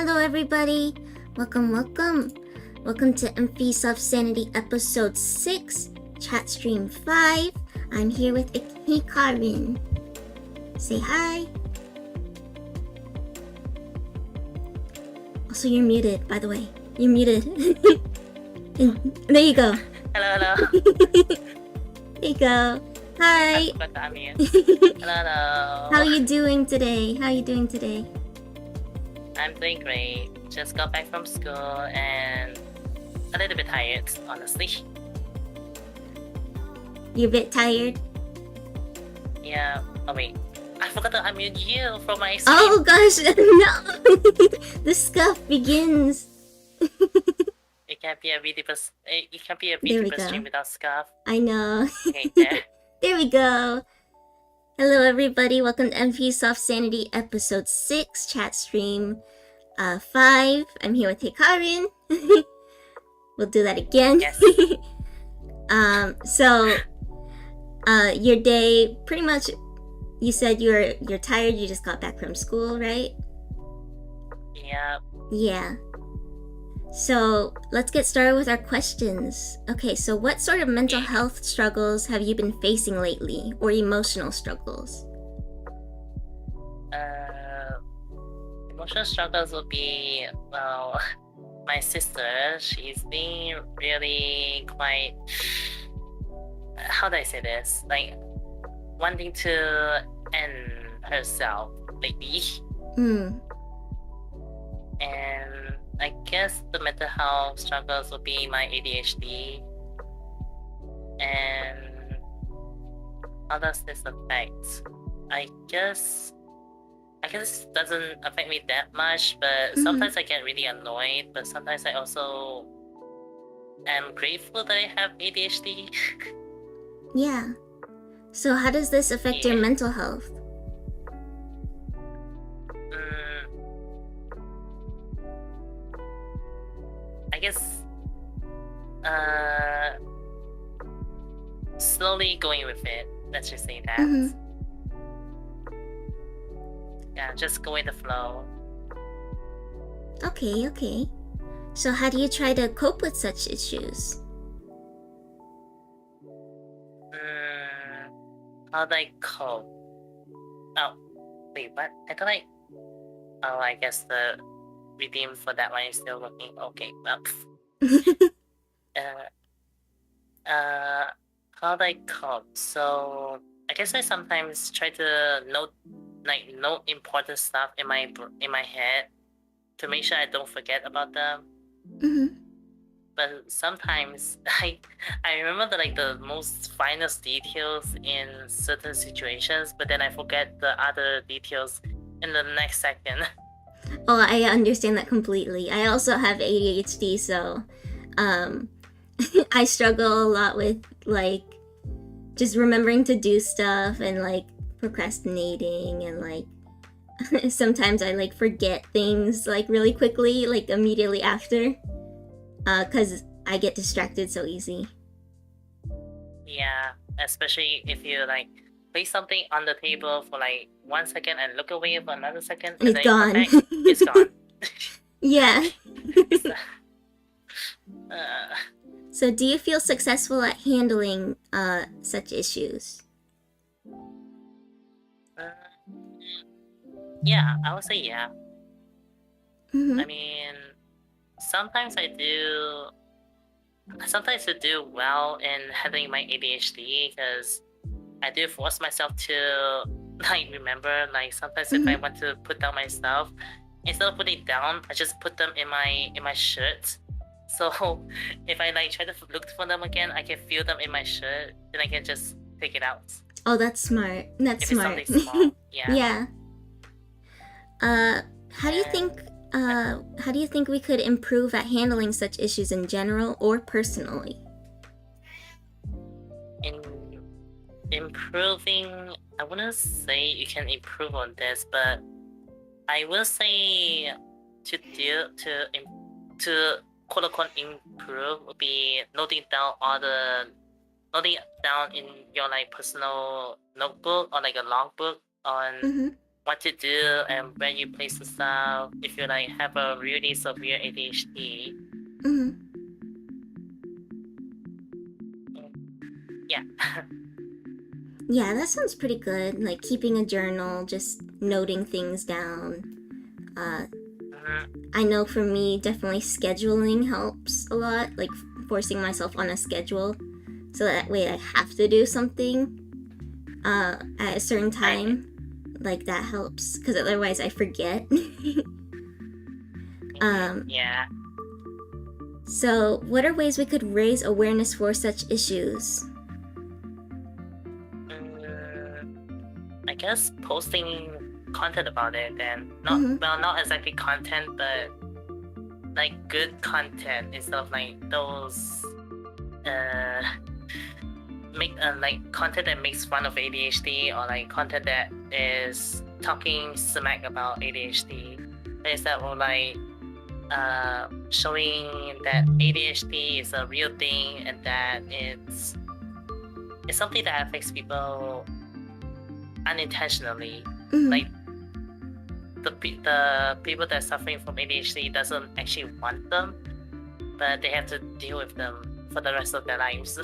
Hello everybody! Welcome to MV Self Sanity episode 6, chat stream 5. I'm here with Hikarin. Say hi. Also, you're muted, by the way. You're muted. There you go. Hello. There you go. Hi. I forgot to unmute. Hello. How are you doing today? I'm doing great. Just got back from school and a little bit tired, honestly. You're a bit tired? Yeah. Oh wait, I forgot to unmute you from my stream. Oh gosh, no! The scuff begins. It can't be a VTuber. It can't be a There we VTuber go. stream without scarf. I know. Okay, there. There we go. Hello everybody, welcome to MV Soft Sanity episode 6, chat stream 5. I'm here with Hikarin. We'll do that again. Yes. Your day, pretty much, you said you're tired, you just got back from school, right? Yeah. Yeah. So let's get started with our questions. Okay, so what sort of mental health struggles have you been facing lately, or emotional struggles? Emotional struggles would be, well, my sister. She's been really quite. How do I say this? Like, wanting to end herself lately. And I guess the mental health struggles would be my ADHD. And how does this affect? I guess it doesn't affect me that much, but sometimes I get really annoyed, but sometimes I also am grateful that I have ADHD. Yeah. So how does this affect your mental health? I guess slowly going with it. Let's just say that. Yeah, just go with the flow. Okay. So how do you try to cope with such issues? How do I cope? Oh, wait, what? I guess the redeem for that one is still working. Okay, well. How do I cope? So I guess I sometimes try to note important stuff in my head to make sure I don't forget about them. But sometimes I remember the most finest details in certain situations, but then I forget the other details in the next second. Oh, I understand that completely. I also have ADHD, so I struggle a lot with just remembering to do stuff and procrastinating, and sometimes I forget things really quickly, immediately after, because I get distracted so easy. Yeah, especially if you place something on the table for 1 second and look away for another second, and It's gone. It's gone. Yeah. So do you feel successful at handling such issues? Yeah, I would say yeah. Mm-hmm. I mean, sometimes I do well in handling my ADHD because I do force myself to remember. Sometimes if I want to put down my stuff, instead of putting it down, I just put them in my shirt. So if I try to look for them again, I can feel them in my shirt, then I can just take it out. Oh, that's smart. That's if smart. It's something small. Yeah. Yeah. How do you think we could improve at handling such issues in general or personally? In improving, I wouldn't say you can improve on this, but I will say to quote unquote improve would be noting down in your personal notebook or a logbook on what to do and where you place the stuff if you like have a really severe ADHD. Mm-hmm. Yeah. Yeah, that sounds pretty good. Like keeping a journal, just noting things down. I know for me, definitely scheduling helps a lot. Like forcing myself on a schedule, so that way I have to do something at a certain time. Like that helps, because otherwise I forget. Yeah. So, what are ways we could raise awareness for such issues? I guess posting content about it, and not exactly content, but like good content instead of like those make like content that makes fun of ADHD, or like content that is talking smack about ADHD. Instead of like showing that ADHD is a real thing and that it's something that affects people unintentionally. Like the people that are suffering from ADHD doesn't actually want them, but they have to deal with them for the rest of their lives.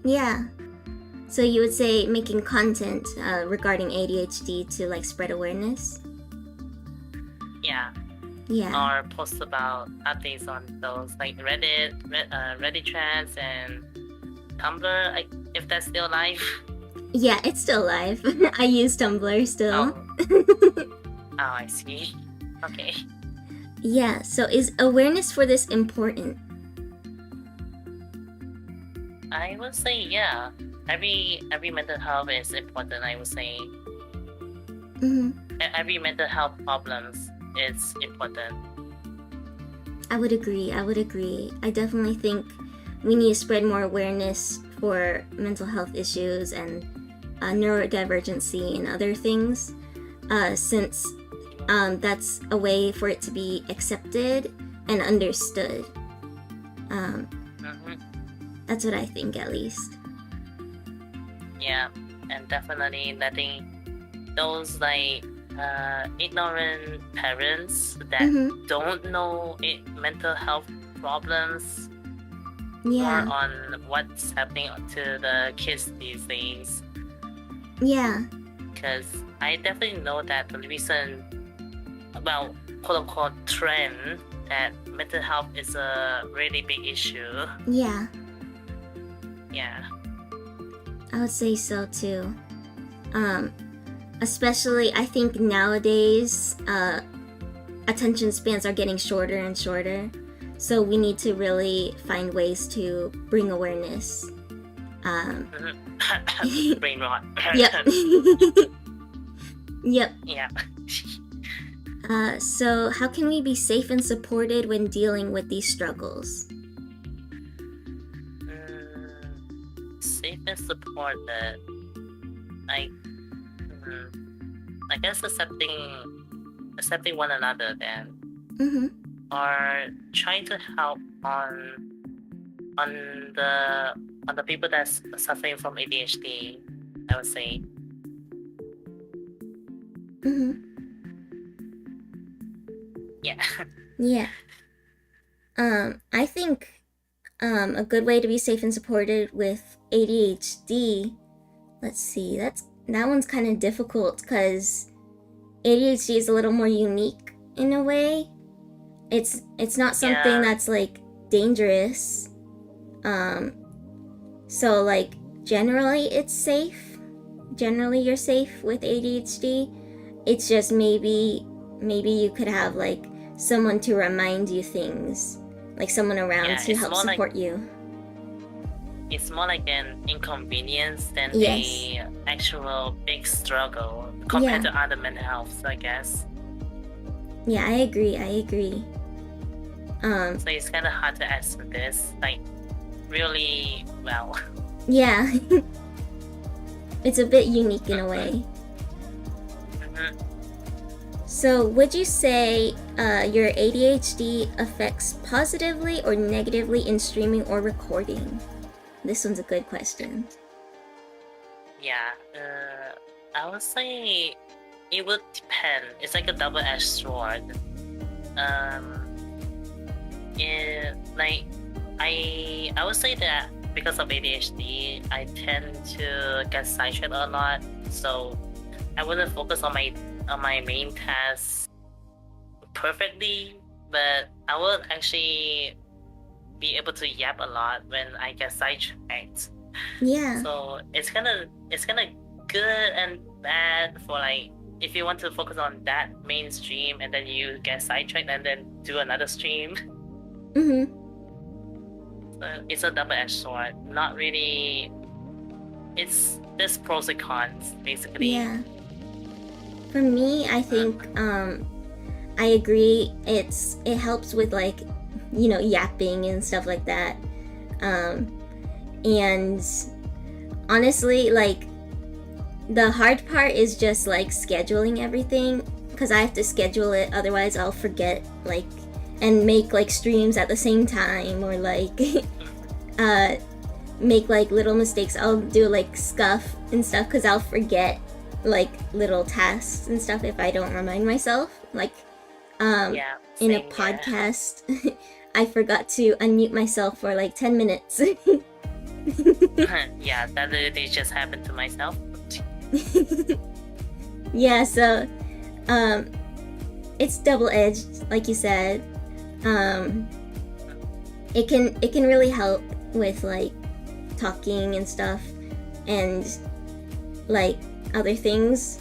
Yeah. So you would say making content regarding ADHD to like spread awareness? Yeah. Yeah. Or post about updates on those like Reddit trends and Tumblr, if that's still alive. Yeah, it's still live. I use Tumblr still. Oh, I see. Okay. Yeah, so is awareness for this important? I would say yeah. Every mental health is important, I would say. Every mental health problems is important. I would agree. I definitely think we need to spread more awareness for mental health issues and neurodivergency and other things, since that's a way for it to be accepted and understood. That's what I think, at least. Yeah, and definitely letting those like ignorant parents that don't know mental health problems more on what's happening to the kids these days. Yeah. Because I definitely know that the recent, well, quote-unquote trend that mental health is a really big issue. Yeah. Yeah. I would say so too. Especially, I think nowadays, attention spans are getting shorter and shorter. So we need to really find ways to bring awareness. Brain rot. Yep. Yep. Yeah. So how can we be safe and supported when dealing with these struggles? Safe and supported. I guess accepting one another then. Or trying to help on the people that's suffering from ADHD, I would say. Yeah. Yeah. I think a good way to be safe and supported with ADHD, let's see, that one's kind of difficult because ADHD is a little more unique in a way. It's not something that's like dangerous. So like generally it's safe. Generally you're safe with ADHD. It's just maybe you could have like someone to remind you things, like someone around to help support you. It's more like an inconvenience than a actual big struggle compared to other mental health, I guess. Yeah, I agree. So it's kind of hard to answer this, like, really well. Yeah. It's a bit unique in a way. So, would you say your ADHD affects positively or negatively in streaming or recording? This one's a good question. Yeah, I would say it would depend. It's like a double-edged sword. Like I would say that because of ADHD, I tend to get sidetracked a lot. So I wouldn't focus on my main task perfectly, but I would actually be able to yap a lot when I get sidetracked. Yeah. So it's kind of good and bad for like if you want to focus on that main stream and then you get sidetracked and then do another stream. Mm-hmm. So it's a double-edged sword. Not really. There's pros and cons basically. Yeah. For me, I think I agree. It helps with like, you know, yapping and stuff like that. And honestly, like the hard part is just like scheduling everything, because I have to schedule it, otherwise I'll forget, like, and make like streams at the same time, or like make like little mistakes. I'll do like scuff and stuff because I'll forget like little tasks and stuff if I don't remind myself. Like in a podcast I forgot to unmute myself for like 10 minutes. Yeah, that literally just happened to myself. Yeah, so it's double-edged, like you said. It can really help with like talking and stuff and like other things,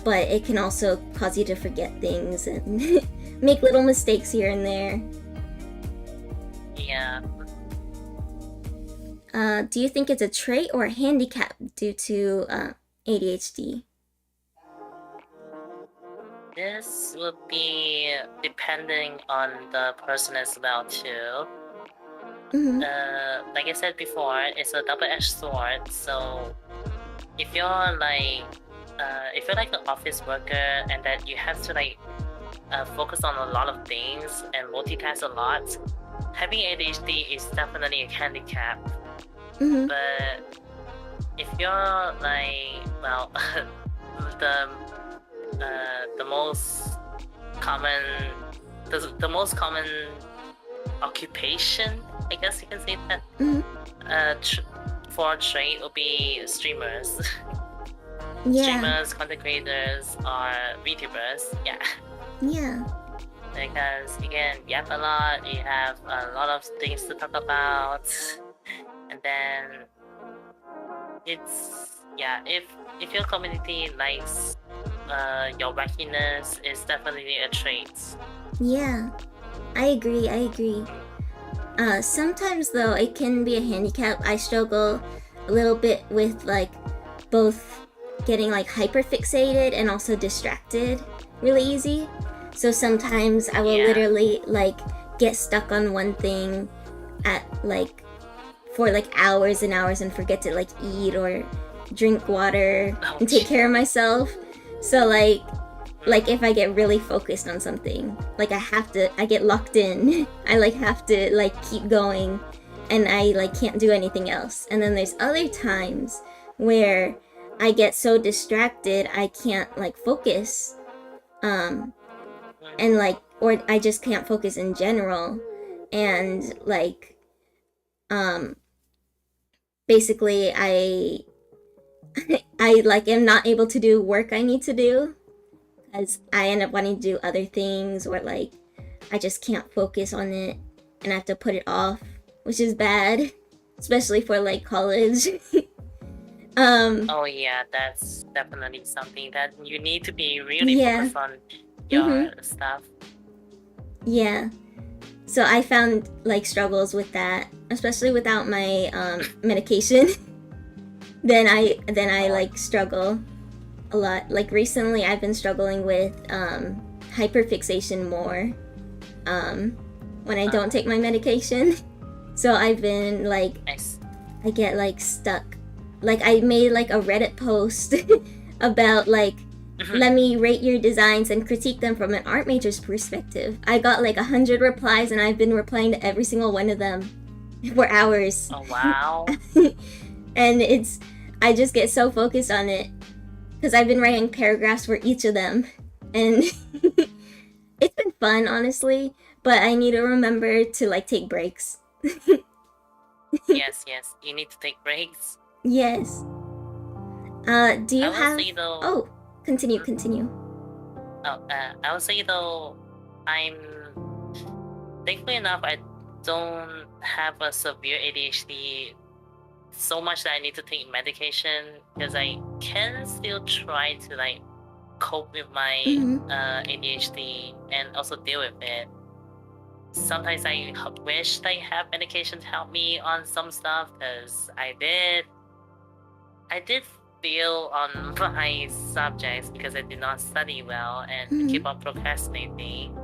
but it can also cause you to forget things and make little mistakes here and there. Yeah. Do you think it's a trait or a handicap due to ADHD? This would be depending on the person as well too. Mm-hmm. Like I said before, it's a double-edged sword. So if you're like an office worker and that you have to like focus on a lot of things and multitask a lot, having ADHD is definitely a handicap. Mm-hmm. But if you're like, well, the most common occupation, I guess you can say that, for a trait would be streamers. Yeah. Streamers, content creators, or VTubers. Yeah. Because you can yap a lot, you have a lot of things to talk about, and then if your community likes your wackiness, is definitely a trait. Yeah, I agree. Sometimes though, it can be a handicap. I struggle a little bit with like both getting like hyper fixated and also distracted really easy. So sometimes I will literally like get stuck on one thing at like for like hours and hours and forget to like eat or drink water and take care of myself. So like if I get really focused on something, like I get locked in. I like have to like keep going and I like can't do anything else. And then there's other times where I get so distracted I can't like focus. And like, or I just can't focus in general. And like basically I like am not able to do work I need to do because I end up wanting to do other things, or like I just can't focus on it and I have to put it off, which is bad, especially for like college. Oh yeah, that's definitely something that you need to be really focused on your stuff. Yeah. So I found like struggles with that, especially without my medication. then I like struggle a lot. Like recently I've been struggling with hyperfixation more when I don't take my medication. So I've been like I get like stuck. Like I made like a Reddit post about like let me rate your designs and critique them from an art major's perspective. I got like 100 replies and I've been replying to every single one of them for hours. Oh wow. And I just get so focused on it because I've been writing paragraphs for each of them, and it's been fun, honestly. But I need to remember to like take breaks. Yes, you need to take breaks. Yes. Do you I will have? say though. Oh, continue. I will say though, I'm thankfully enough. I don't have a severe ADHD so much that I need to take medication, because I can still try to like cope with my ADHD and also deal with it. Sometimes I wish I have medication to help me on some stuff, because I did fail on my subjects because I did not study well and keep on procrastinating.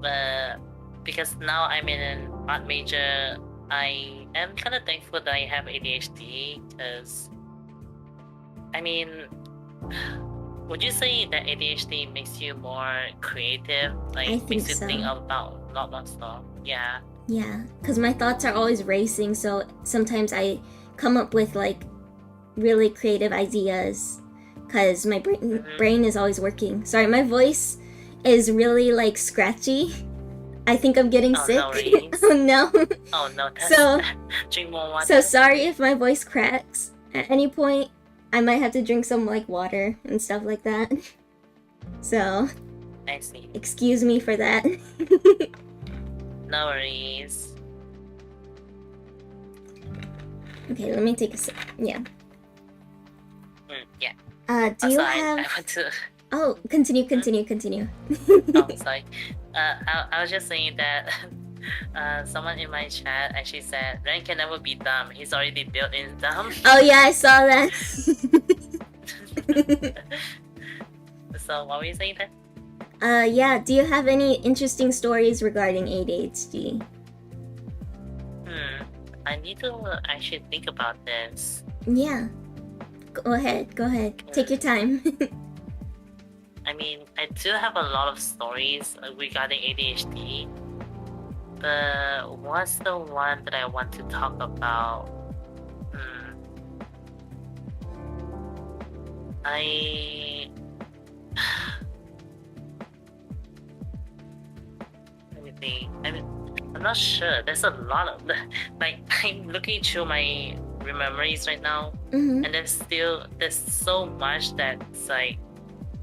But because now I'm in an art major, I am kind of thankful that I have ADHD, because I mean, would you say that ADHD makes you more creative? Like, I think makes you so. think about a lot more stuff? Yeah. Yeah, because my thoughts are always racing, so sometimes I come up with like really creative ideas because my brain is always working. Sorry, my voice is really like scratchy. I think I'm getting sick. No worries. Oh no. Oh no, drink more water. So sorry if my voice cracks at any point. I might have to drink some like water and stuff like that. So I see. Excuse me for that. No worries. Okay, let me take a sip. Yeah. Yeah. Do you have? I want to. Oh, continue. Oh, sorry. I was just saying that someone in my chat actually said Ren can never be dumb. He's already built in dumb. Oh yeah, I saw that. So what were you saying then? Yeah. Do you have any interesting stories regarding ADHD? I need to actually think about this. Yeah. Go ahead. Take your time. I mean, I do have a lot of stories regarding ADHD, but what's the one that I want to talk about? Let me think. I'm not sure. There's a lot of like I'm looking through my memories right now, and there's so much that's like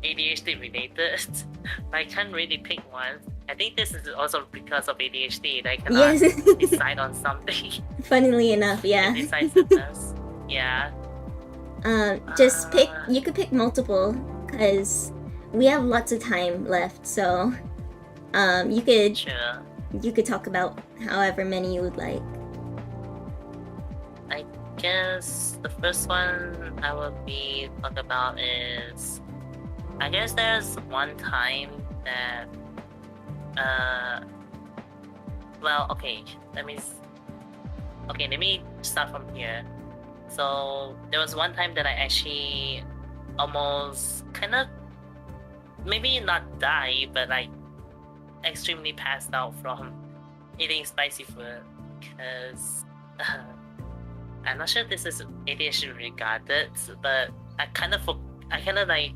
ADHD related. I can't really pick one. I think this is also because of ADHD that I cannot decide on something. Funnily enough, yeah. Decide symptoms. Yeah. Just pick. You could pick multiple because we have lots of time left. So, you could. Sure. You could talk about however many you would like. I guess the first one I will be talk about is, I guess there's one time that well, okay, let me start from here. So there was one time that I actually almost kind of, maybe not die, but like extremely passed out from eating spicy food, because I'm not sure if this is ADHD regarded, but I kind of like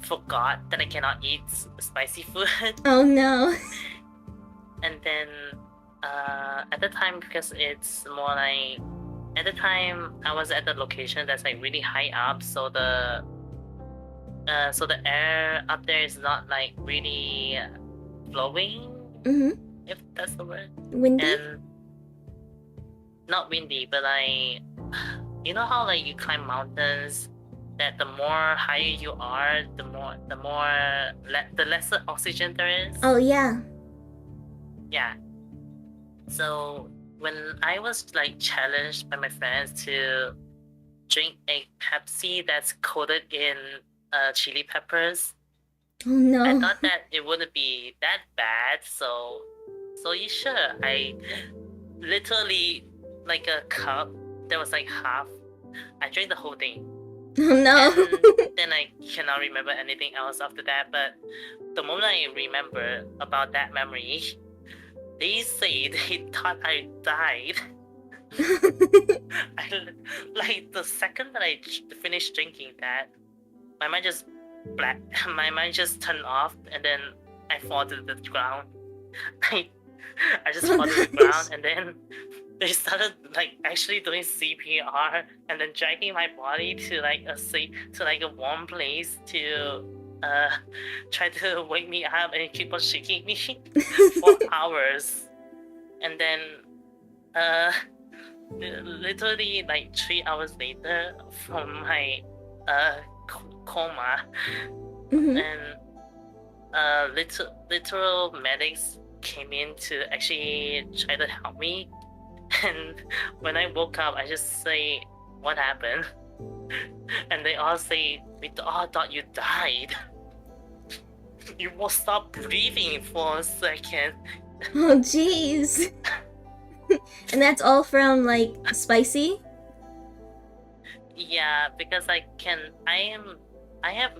forgot that I cannot eat spicy food. Oh no. And then at the time, because it's more like, at the time I was at the location that's like really high up, so the air up there is not like really flowing, if that's the word. Windy? And not windy, but like, you know how like you climb mountains, that the more higher you are, the lesser oxygen there is. Oh yeah. Yeah. So when I was like challenged by my friends to drink a Pepsi that's coated in chili peppers, oh no, I thought that it wouldn't be that bad. So you sure? I literally, like a cup that was like half, I drank the whole thing. Oh no. And then I cannot remember anything else after that. But the moment I remember about that memory, they say they thought I died. Like the second that I finished drinking that, my mind just black. My mind just turned off, and then I fall to the ground. I just fall to the ground, and then they started like actually doing CPR and then dragging my body to like a warm place to try to wake me up and keep on shaking me for hours. And then literally like 3 hours later from my coma, and literal medics came in to actually try to help me. And when I woke up, I just say, "What happened?" And they all say, "We all thought you died. You won't stop breathing for a second." Oh, jeez. And that's all from like spicy? Yeah, because I have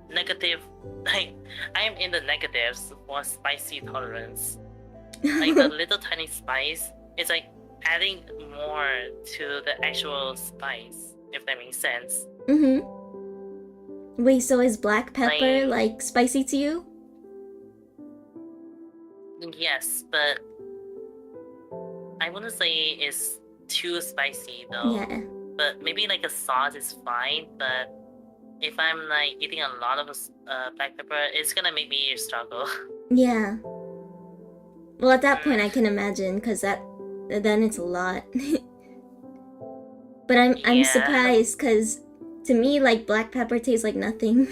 negative, like I am in the negatives for spicy tolerance. Like the little tiny spice is like adding more to the actual spice, if that makes sense. Wait, so is black pepper like spicy to you? Yes, but I wouldn't say it's too spicy though. Yeah. But maybe like a sauce is fine, but if I'm like eating a lot of black pepper, it's gonna make me struggle. Yeah. Well, at that point I can imagine, because then it's a lot. But I'm surprised, because to me, like, black pepper tastes like nothing.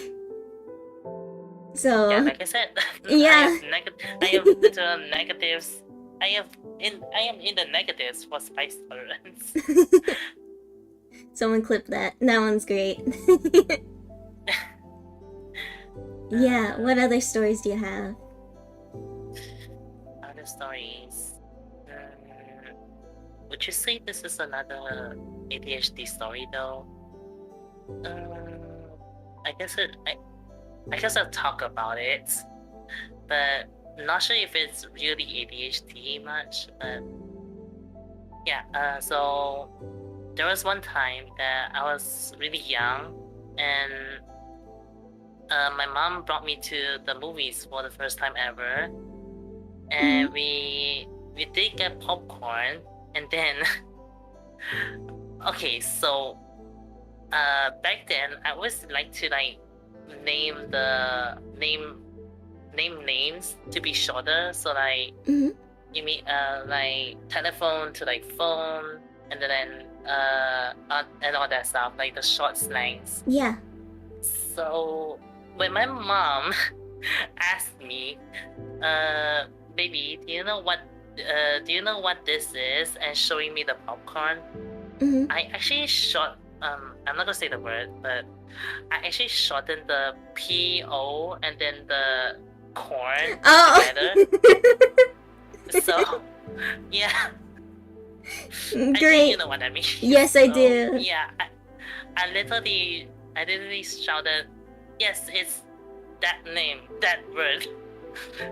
So yeah, like I said, yeah. I have literal negatives. I am in the negatives for spice tolerance. Someone clip that. That one's great. Yeah, what other stories do you have? Other stories. Would you say this is another ADHD story though? I guess I'll talk about it, but not sure if it's really ADHD much. But yeah, so there was one time that I was really young, and my mom brought me to the movies for the first time ever, and we did get popcorn, and then okay, so back then I always like to like name names to be shorter, so like you mean like telephone to like phone, and then and all that stuff, like the short slangs. Yeah. So when my mom asked me, baby, do you know what this is, and showing me the popcorn, I actually I'm not gonna say the word, but I actually shortened the P-O and then the corn together. So yeah. Great. I think you know what I mean. Yes, I do. Yeah, I literally shouted, "Yes, it's that name, that word."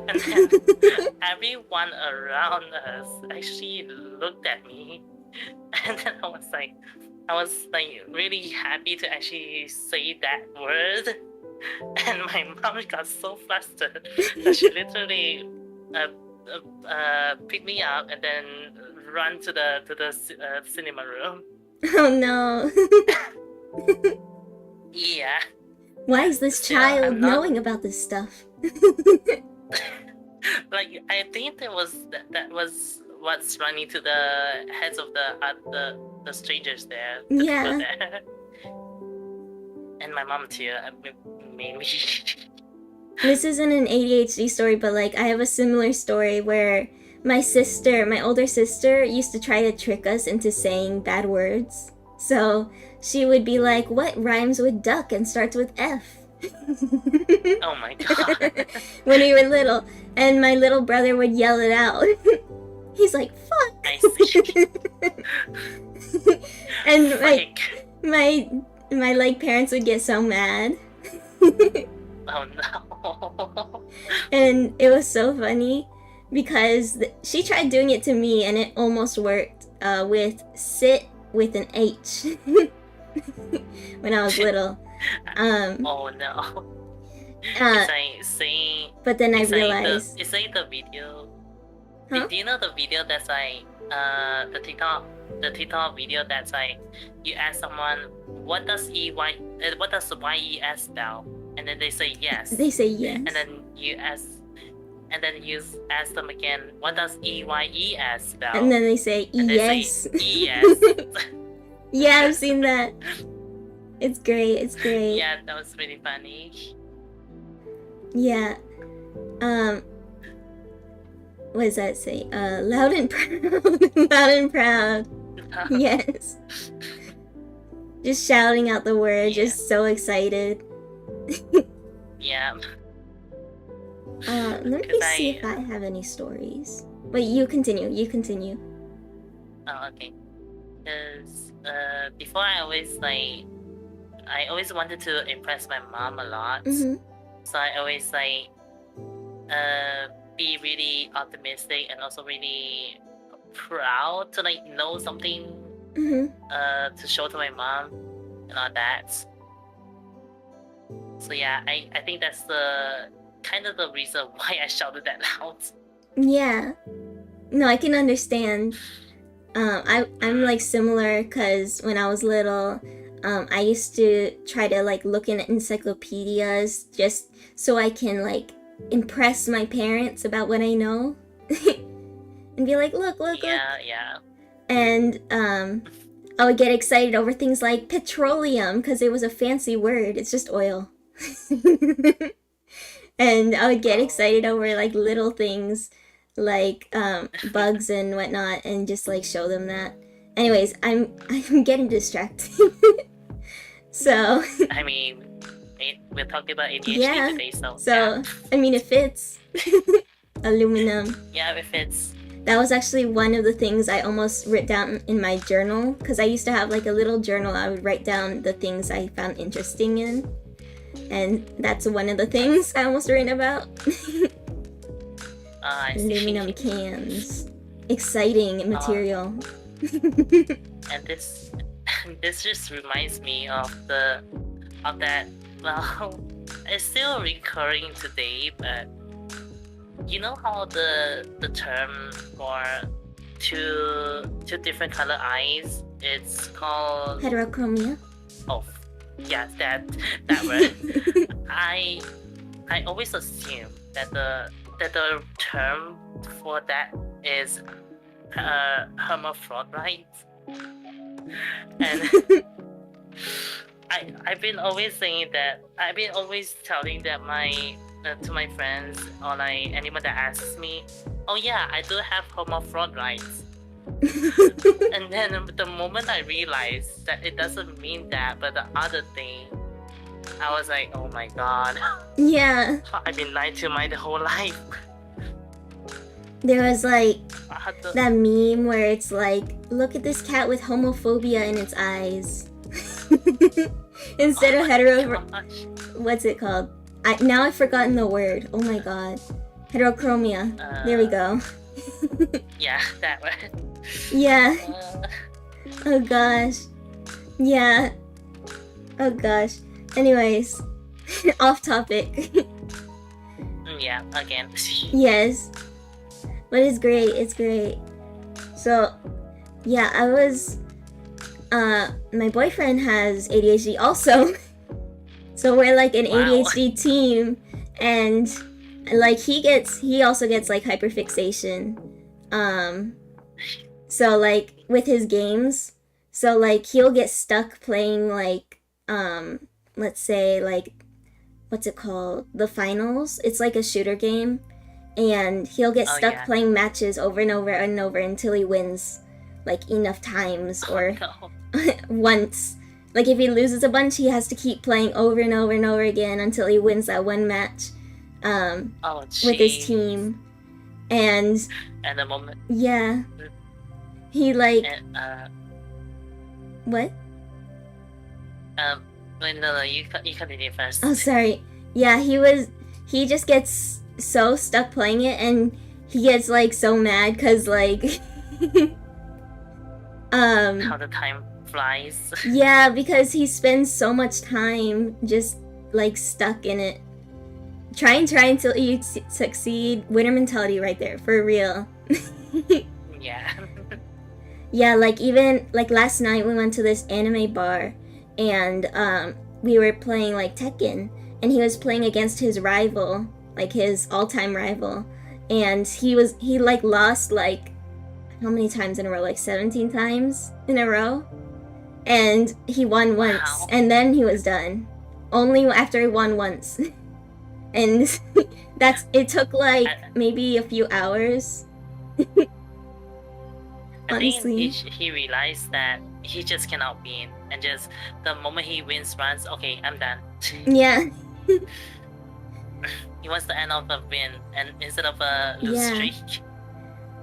And then everyone around us actually looked at me, and then I was like really happy to actually say that word. And my mom got so flustered that she literally picked me up and then run to the cinema room. Oh no. Yeah. Why is this child knowing about this stuff? Like, I think that was what's running to the heads of the strangers there. The people there. And my mom too, maybe. This isn't an ADHD story, but like I have a similar story where my older sister, used to try to trick us into saying bad words. So she would be like, "What rhymes with duck and starts with F?" Oh my god. When we were little, and my little brother would yell it out. He's like, "Fuck." I see. And like my like parents would get so mad. Oh no. And it was so funny because she tried doing it to me and it almost worked with sit with an H when I was little. Oh no. It's like saying. But then I It's like realized. it's like the video. Huh? Do you know the video that's like the TikTok video that's like you ask someone what does YES spell, and then they say yes. They say yes. And then you ask them again what does EYES spell, and then they say and they yes. say ES. Yeah, I've seen that. It's great. It's great. Yeah, that was really funny. Yeah. What does that say? Loud and proud. Loud and proud. Yes. Just shouting out the word, Yeah. just so excited. Yeah. Let me see if I have any stories. Wait, you continue. You continue. Oh, okay. Because before I always wanted to impress my mom a lot. Mm-hmm. So I always be really optimistic and also really proud to know something Mm-hmm. to show to my mom and all that. So yeah, I think that's the kind of the reason why I shouted that out. Yeah. No, I can understand. I'm like similar because when I was little, I used to try to like look in encyclopedias just so I can like impress my parents about what I know. And be like, look. Yeah. And I would get excited over things like petroleum because it was a fancy word. It's just oil. And I would get excited over like little things like bugs and whatnot and just like show them that. Anyways, I'm getting distracted. So I mean, we're talking about ADHD yeah. today, so yeah. I mean it fits. Aluminum. Yeah, it fits. That was actually one of the things I almost wrote down in my journal because I used to have like a little journal. I would write down the things I found interesting in, and that's one of the things I almost wrote about. I see. Aluminum cans, exciting material. And this just reminds me of that. Well, it's still recurring today, but you know how the term for two different color eyes, it's called Heterochromia. Oh, yeah, that word. I always assume that the term for that is hermaphrodite, and I've been always saying that. I've been always telling that to my friends or like anyone that asks me, oh yeah, I do have hermaphrodites. And then the moment I realized that it doesn't mean that, but the other thing, I was like, oh my god. Yeah. I've been lied to my whole life. There was like that meme where it's like, look at this cat with homophobia in its eyes. Instead of hetero. What's it called? Now I've forgotten the word. Oh my god. Heterochromia. There we go. Yeah, that word. Yeah. Oh gosh. Yeah. Oh gosh. Anyways, off topic. Yeah, again. Yes. But it's great. It's great. So, yeah, I was. My boyfriend has ADHD also. So we're like an ADHD team, and like he also gets like hyperfixation. So like with his games, so like he'll get stuck playing like let's say like what's it called? The finals. It's like a shooter game, and he'll get stuck playing matches over and over and over until he wins like enough times or once. Like if he loses a bunch, he has to keep playing over and over and over again until he wins that one match with his team. And the moment. Yeah. He like what? No, you continue first. Oh, sorry. Yeah, he just gets so stuck playing it, and he gets like so mad because like How the time flies. yeah, because he spends so much time just like stuck in it. Try until you succeed. Winner mentality right there, for real. Yeah. Yeah, like even like last night we went to this anime bar and we were playing like Tekken and he was playing against his rival, like his all-time rival. And he like lost like how many times in a row? Like 17 times in a row. And he won once Wow. and then he was done. Only after he won once. And it took like maybe a few hours. I Honestly. think he realized that he just cannot win, and just the moment he wins runs, okay, I'm done. Yeah. He wants the end of the win and instead of a lose streak.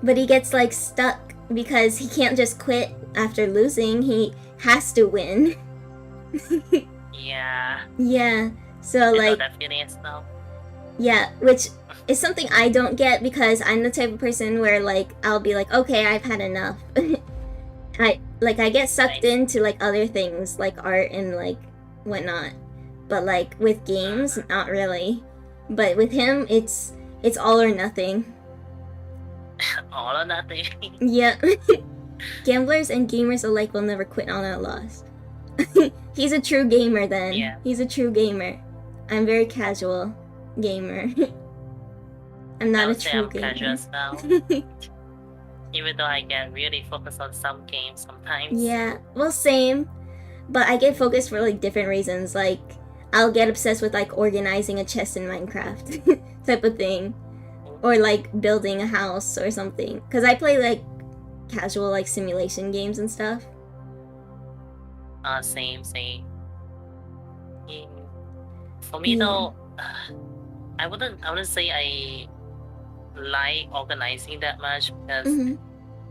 But he gets like stuck because he can't just quit after losing. He has to win. Yeah. Yeah. So like I know that feeling as well. Yeah, which is something I don't get because I'm the type of person where like I'll be like, okay, I've had enough. I get sucked into like other things like art and like whatnot, but like with games, not really. But with him, it's all or nothing. All or nothing. Yeah. Gamblers and gamers alike will never quit on a loss. He's a true gamer then. Yeah. He's a true gamer. I'm very casual gamer. I'm not a true gamer. Casual as well. Even though I get really focused on some games sometimes. Yeah, well, same. But I get focused for like different reasons. Like, I'll get obsessed with like organizing a chest in Minecraft type of thing. Or like building a house or something. Because I play like casual like simulation games and stuff. Same. For me though, I wouldn't say I like organizing that much because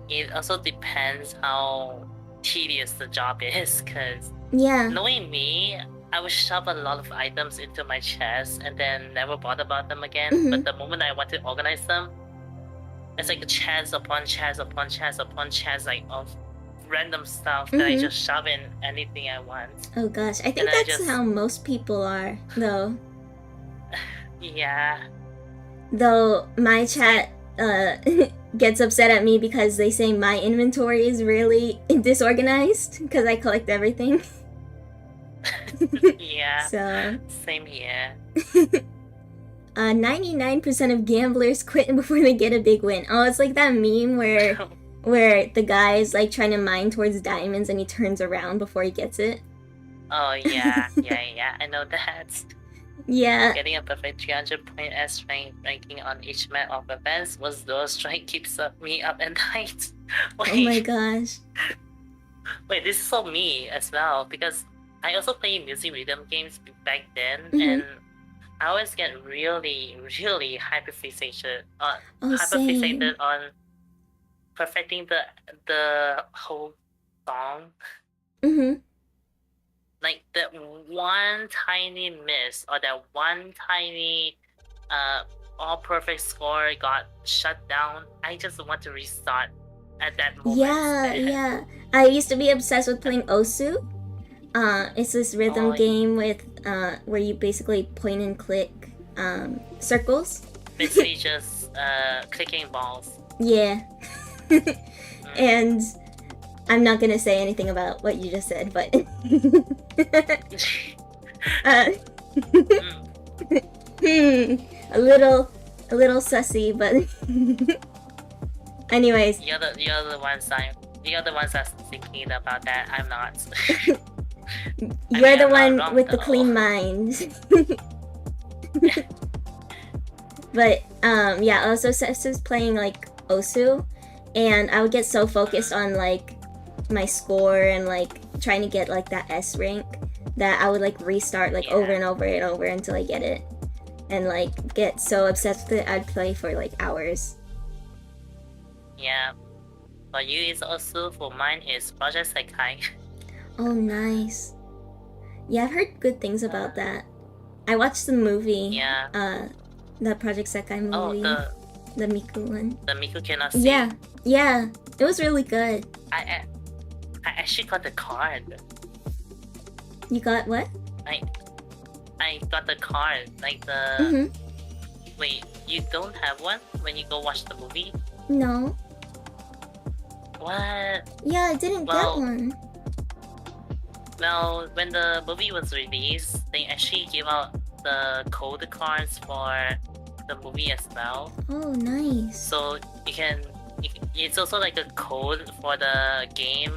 it also depends how tedious the job is. Because knowing me, I would shove a lot of items into my chest and then never bother about them again. But the moment I want to organize them, it's like chest upon chest upon chest upon chest, like of random stuff that I just shove in anything I want. Oh gosh, I think that's how most people are, though. Yeah. Though my chat gets upset at me because they say my inventory is really disorganized because I collect everything. Yeah. So same here. 99% of gamblers quit before they get a big win. Oh, it's like that meme where the guy is like trying to mine towards diamonds and he turns around before he gets it. Oh yeah, yeah. I know that. Yeah. Getting a perfect 300 point S ranking on each map of events was the strike keeps me up at night. Wait. Oh my gosh. Wait, this is so me as well because I also play music rhythm games back then and I always get really hyperfixated on perfecting the whole song. Like that one tiny miss or that one tiny all perfect score got shut down, I just want to restart at that moment. Yeah. I used to be obsessed with playing Osu. It's this rhythm game with where you basically point and click circles. Basically just clicking balls. Yeah. And I'm not gonna say anything about what you just said, but a little sussy, but anyways. You're the ones that's thinking about that. I'm not. You're the one with the clean mind. But yeah, I was obsessed with playing like Osu, and I would get so focused on like my score and like trying to get like that S rank that I would like restart like over and over and over until I get it, and like get so obsessed with it I'd play for like hours. Yeah, for you is Osu, for mine is Project Sekai. Oh, nice. Yeah, I've heard good things about that. I watched the movie. Yeah. The Project Sekai movie. Oh, the Miku one. The Miku cannot see. Yeah, yeah, it was really good. I actually got the card. You got what? I got the card, like the. Mm-hmm. Wait, you don't have one when you go watch the movie? No. What? Yeah, I didn't get one. Well, when the movie was released, they actually gave out the code cards for the movie as well. Oh, nice. So you can it's also like a code for the game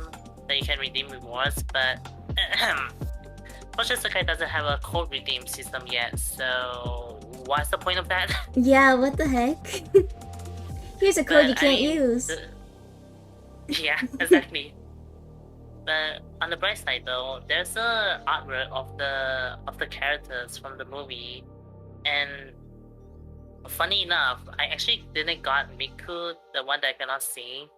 that you can redeem rewards, but Fortune Sakai doesn't have a code redeem system yet, so what's the point of that? Yeah, what the heck? Here's a code you can't use. Yeah, exactly. But on the bright side though, there's a artwork of the characters from the movie, and funny enough, I actually didn't got Miku, the one that I cannot sing,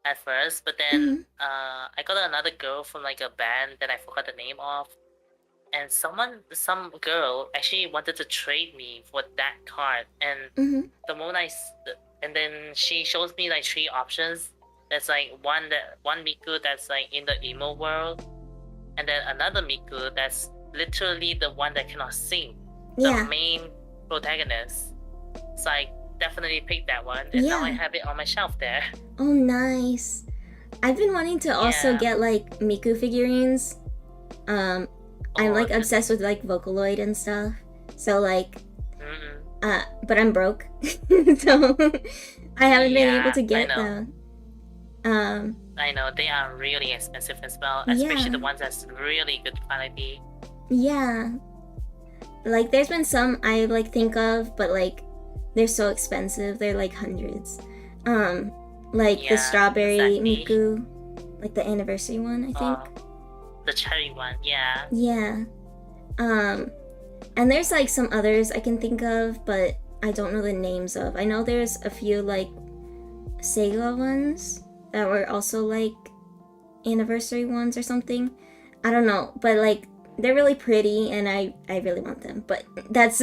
at first, but then I got another girl from like a band that I forgot the name of, and some girl actually wanted to trade me for that card, and the moment and then she shows me like 3 options. There's like one Miku that's like in the emo world, and then another Miku that's literally the one that cannot sing, the main protagonist. So I definitely picked that one, and now I have it on my shelf there. Oh, nice. I've been wanting to also get like Miku figurines. I'm like obsessed with like Vocaloid and stuff. So like, but I'm broke, so I haven't been able to get them. I know they are really expensive as well, especially the ones that's really good quality. Yeah, like there's been some I like think of, but like they're so expensive. They're like hundreds. Like the strawberry Miku, like the anniversary one, I think. The cherry one, yeah. Yeah. And there's like some others I can think of, but I don't know the names of. I know there's a few like Sega ones that were also like anniversary ones or something. I don't know, but like they're really pretty and I really want them. But that's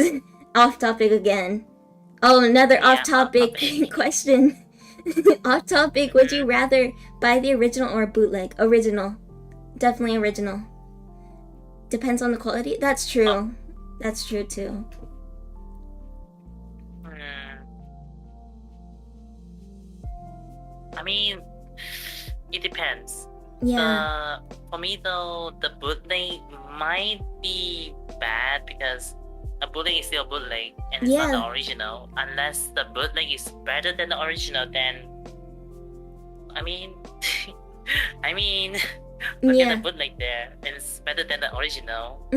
off topic again. Oh, another off topic question. Off topic, would you rather buy the original or bootleg? Original. Definitely original. Depends on the quality. That's true. That's true too. I mean, it depends. Yeah. For me though, the bootleg might be bad because a bootleg is still a bootleg and it's not the original. Unless the bootleg is better than the original, then I mean, look at the bootleg there, and it's better than the original.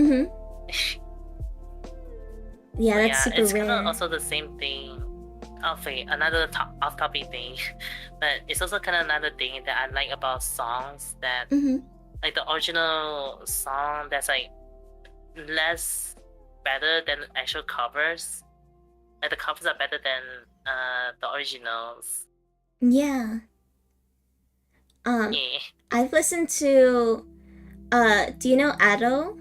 Yeah, that's super it's rare. kind of also the same thing. Okay, another off-topic thing, but it's also kind of another thing that I like about songs that, like the original song that's like less better than actual covers. Like the covers are better than the originals. Yeah. I've listened to do you know Ado?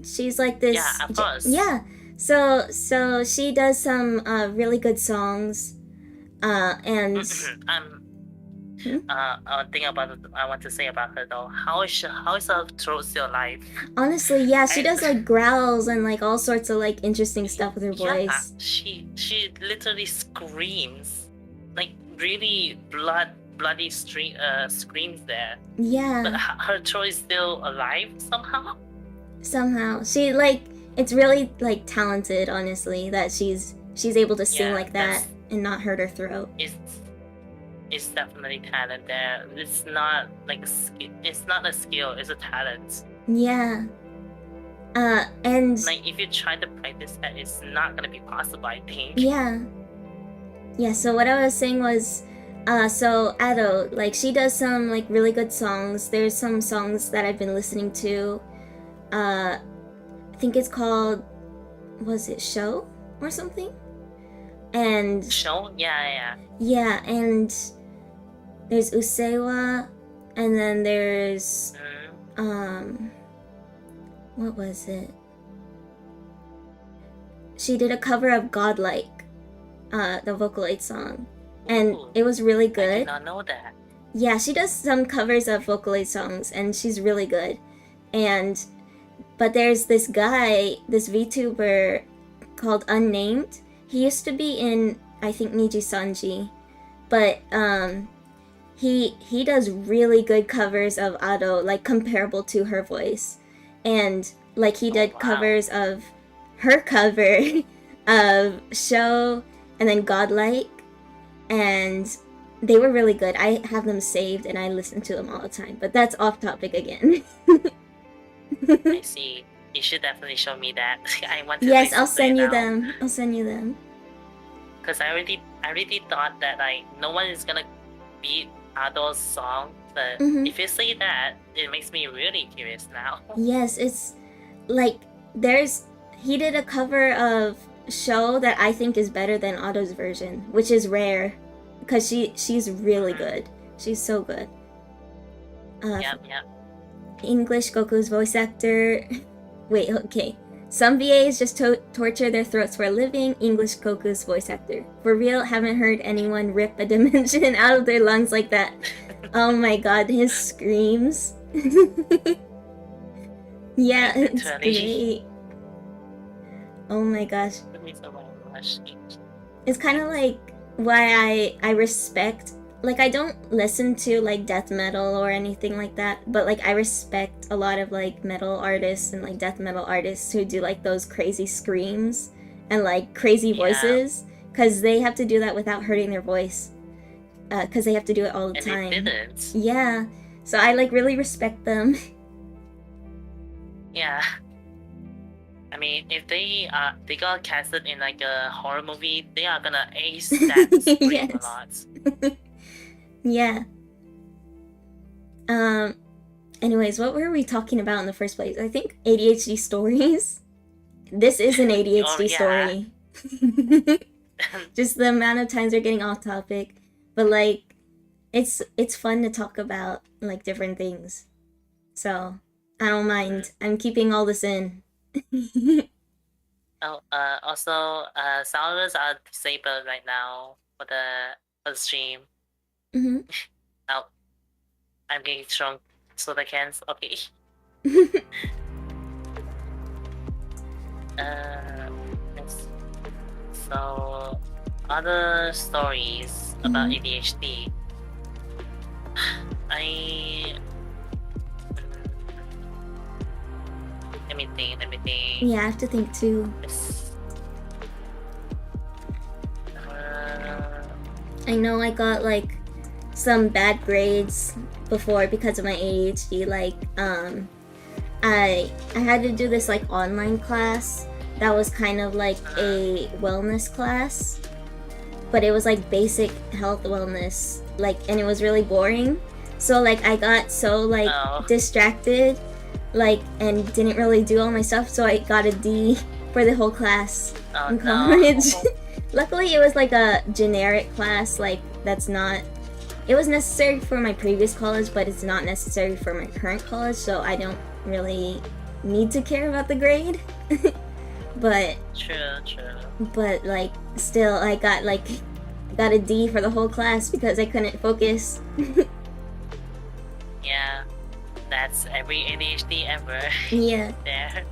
She's like this. Yeah, of course. Yeah. So she does some really good songs. And one thing I want to say about her though, how is her throat still alive? Honestly, yeah, she does like growls and like all sorts of like interesting stuff with her voice. She literally screams, like really bloody screams there. Yeah. But her throat is still alive somehow. Somehow, she like it's really like talented, honestly, that she's able to sing like that and not hurt her throat. It's definitely talent there. It's not like it's not a skill. It's a talent. Yeah. And like if you try to practice that, it's not gonna be possible, I think. Yeah. Yeah. So what I was saying was, so Ado, like she does some like really good songs. There's some songs that I've been listening to. I think it's called, was it Show or something? And Show? Yeah. Yeah, and there's Usewa, and then there's what was it? She did a cover of Godlike. the Vocaloid song, and it was really I good. did not know that. Yeah, she does some covers of Vocaloid songs, and she's really good. But there's this guy, this VTuber called Unnamed. He used to be in, I think, Niji Sanji, but he does really good covers of Ado, like comparable to her voice, and like he did covers of her cover of Show and then Godlike, and they were really good. I have them saved and I listen to them all the time, but that's off topic again. I see. You should definitely show me that. I want to. Yes, I'll send you them. I'll send you them. Because I really thought that like no one is gonna beat Ado's song, but if you say that, it makes me really curious now. Yes, it's like he did a cover of Show that I think is better than Ado's version, which is rare, because she's really good. She's so good. Yep. English Goku's voice actor. Wait, okay. Some VAs just torture their throats for a living. English Goku's voice actor. For real, haven't heard anyone rip a dimension out of their lungs like that. Oh my god, his screams. Yeah, it's great. Oh my gosh. It's kind of like why I respect, like, I don't listen to like death metal or anything like that, but like I respect a lot of like metal artists and like death metal artists who do like those crazy screams and like crazy voices, because they have to do that without hurting their voice, because they have to do it all the time. They didn't. Yeah, so I like really respect them. Yeah. I mean, if they got casted in like a horror movie, they are gonna ace that scream a lot. Yeah. Anyways, what were we talking about in the first place? I think ADHD stories. This is an ADHD story. Just the amount of times we're getting off topic, but like, it's fun to talk about like different things. So I don't mind. I'm keeping all this in. Also, sounds are disabled right now for the stream. Now, I'm getting strong soda cans. Okay. Yes. So, other stories about ADHD. Let me think. Yeah, I have to think too. I know I got like some bad grades before because of my ADHD. Like, I had to do this like online class that was kind of like a wellness class, but it was like basic health wellness, like, and it was really boring. So like I got so like distracted, like, and didn't really do all my stuff, so I got a D for the whole class in college. No. Luckily it was like a generic class, like that's not, it was necessary for my previous college, but it's not necessary for my current college, so I don't really need to care about the grade. But true. But like still I got a D for the whole class because I couldn't focus. Yeah, that's every ADHD ever. Yeah. There.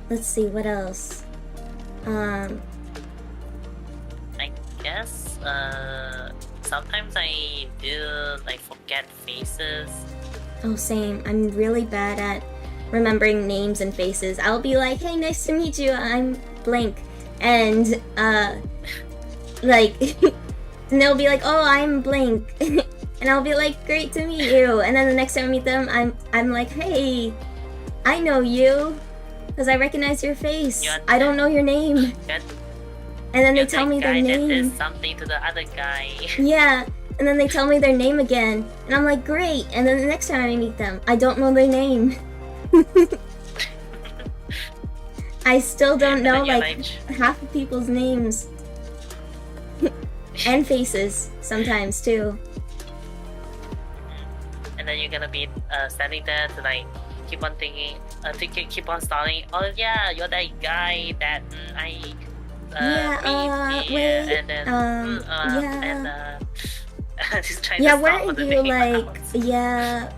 Let's see, what else? I guess sometimes I do like forget faces. Oh, same. I'm really bad at remembering names and faces. I'll be like, hey, nice to meet you, I'm blank. And like and they'll be like, oh, I'm blank. And I'll be like, great to meet you. And then the next time I meet them, I'm like, hey, I know you, because I recognize your face. I don't know your name. And then they tell me their name. That did something to the other guy. Yeah, and then they tell me their name again, and I'm like, great. And then the next time I meet them, I don't know their name. I still don't know like half of people's names. And faces sometimes too. And then you're gonna be standing there to like keep on thinking, keep on starting. Oh yeah, you're that guy that meet me, wait, and then yeah. just trying Yeah, to stop weren't the you name like, out. yeah,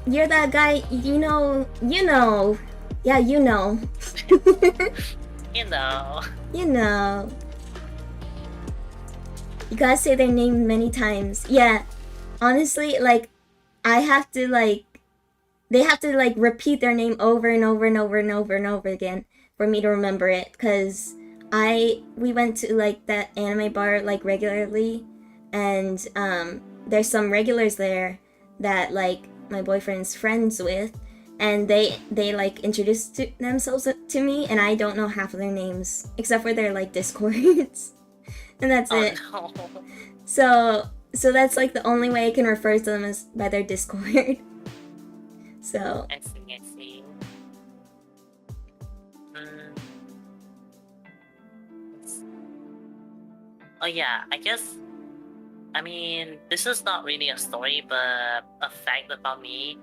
you're that guy, you know. Yeah, you know. You know. You know. You gotta say their name many times. Yeah, honestly, like, I have to, like, they have to, like, repeat their name over and over and over and over and over again for me to remember it, because we went to, like, that anime bar, like, regularly, and there's some regulars there that, like, my boyfriend's friends with, and they like introduced themselves to me, and I don't know half of their names except for their, like, discords. And that's it. No. So that's, like, the only way I can refer to them is by their discord. So I see. Oh yeah, I guess. I mean, this is not really a story, but a fact about me.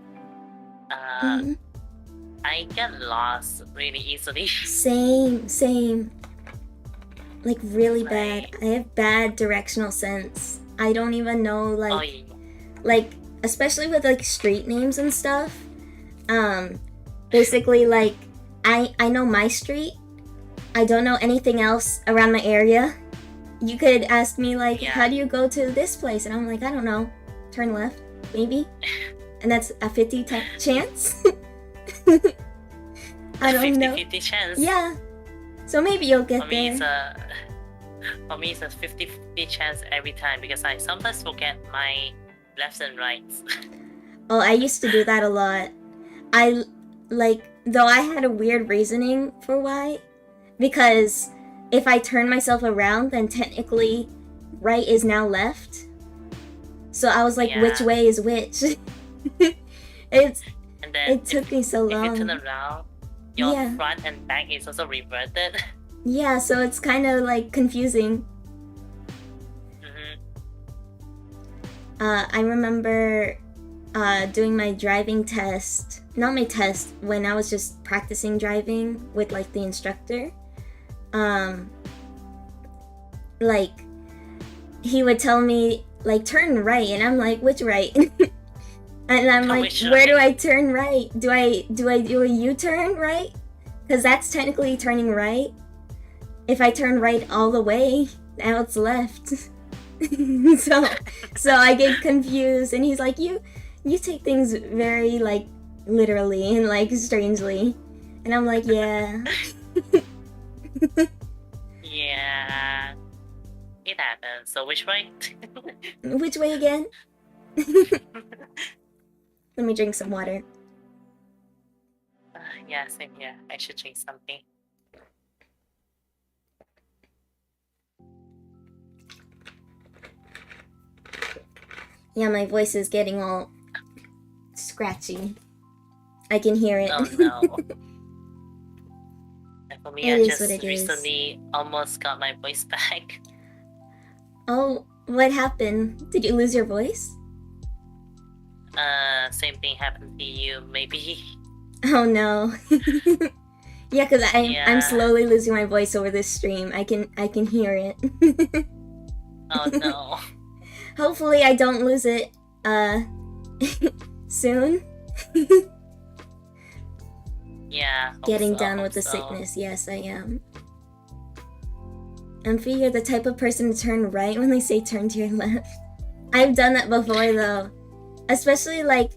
I get lost really easily. Same. Like, really bad. I have bad directional sense. I don't even know, like, like, especially with, like, street names and stuff. Basically, like, I know my street. I don't know anything else around my area. You could ask me, like, how do you go to this place? And I'm like, I don't know. Turn left, maybe. And that's a 50 chance. I don't know. 50 chance. Yeah. So maybe you'll get there. For me, it's a 50-50 chance every time because I sometimes forget my lefts and rights. Oh, I used to do that a lot. Though I had a weird reasoning for why. Because if I turn myself around, then technically right is now left. So I was like, which way is which? It took me so long. If you turn around, your front and back is also reverted. Yeah, so it's kind of, like, confusing. I remember doing my driving test. Not my test, when I was just practicing driving with, like, the instructor. Like, he would tell me, like, turn right, and I'm like, which right? And I'm like, where do I turn right? Do I do a U-turn right? Because that's technically turning right. If I turn right all the way, now it's left. so I get confused, and he's like, you take things very, like, literally and, like, strangely. And I'm like, yeah. Yeah. It happens. So which way? Which way again? Let me drink some water. Yeah, same here. I should drink something. Yeah, my voice is getting all scratchy. I can hear it. Oh no. And for me, I just recently almost got my voice back. Oh, what happened? Did you lose your voice? Same thing happened to you, maybe. Oh no. Yeah, because I'm slowly losing my voice over this stream. I can hear it. Oh no. Hopefully I don't lose it soon. Yeah. Getting down with the sickness. Yes, I am. Amphi, you're the type of person to turn right when they say turn to your left. I've done that before though. Especially, like,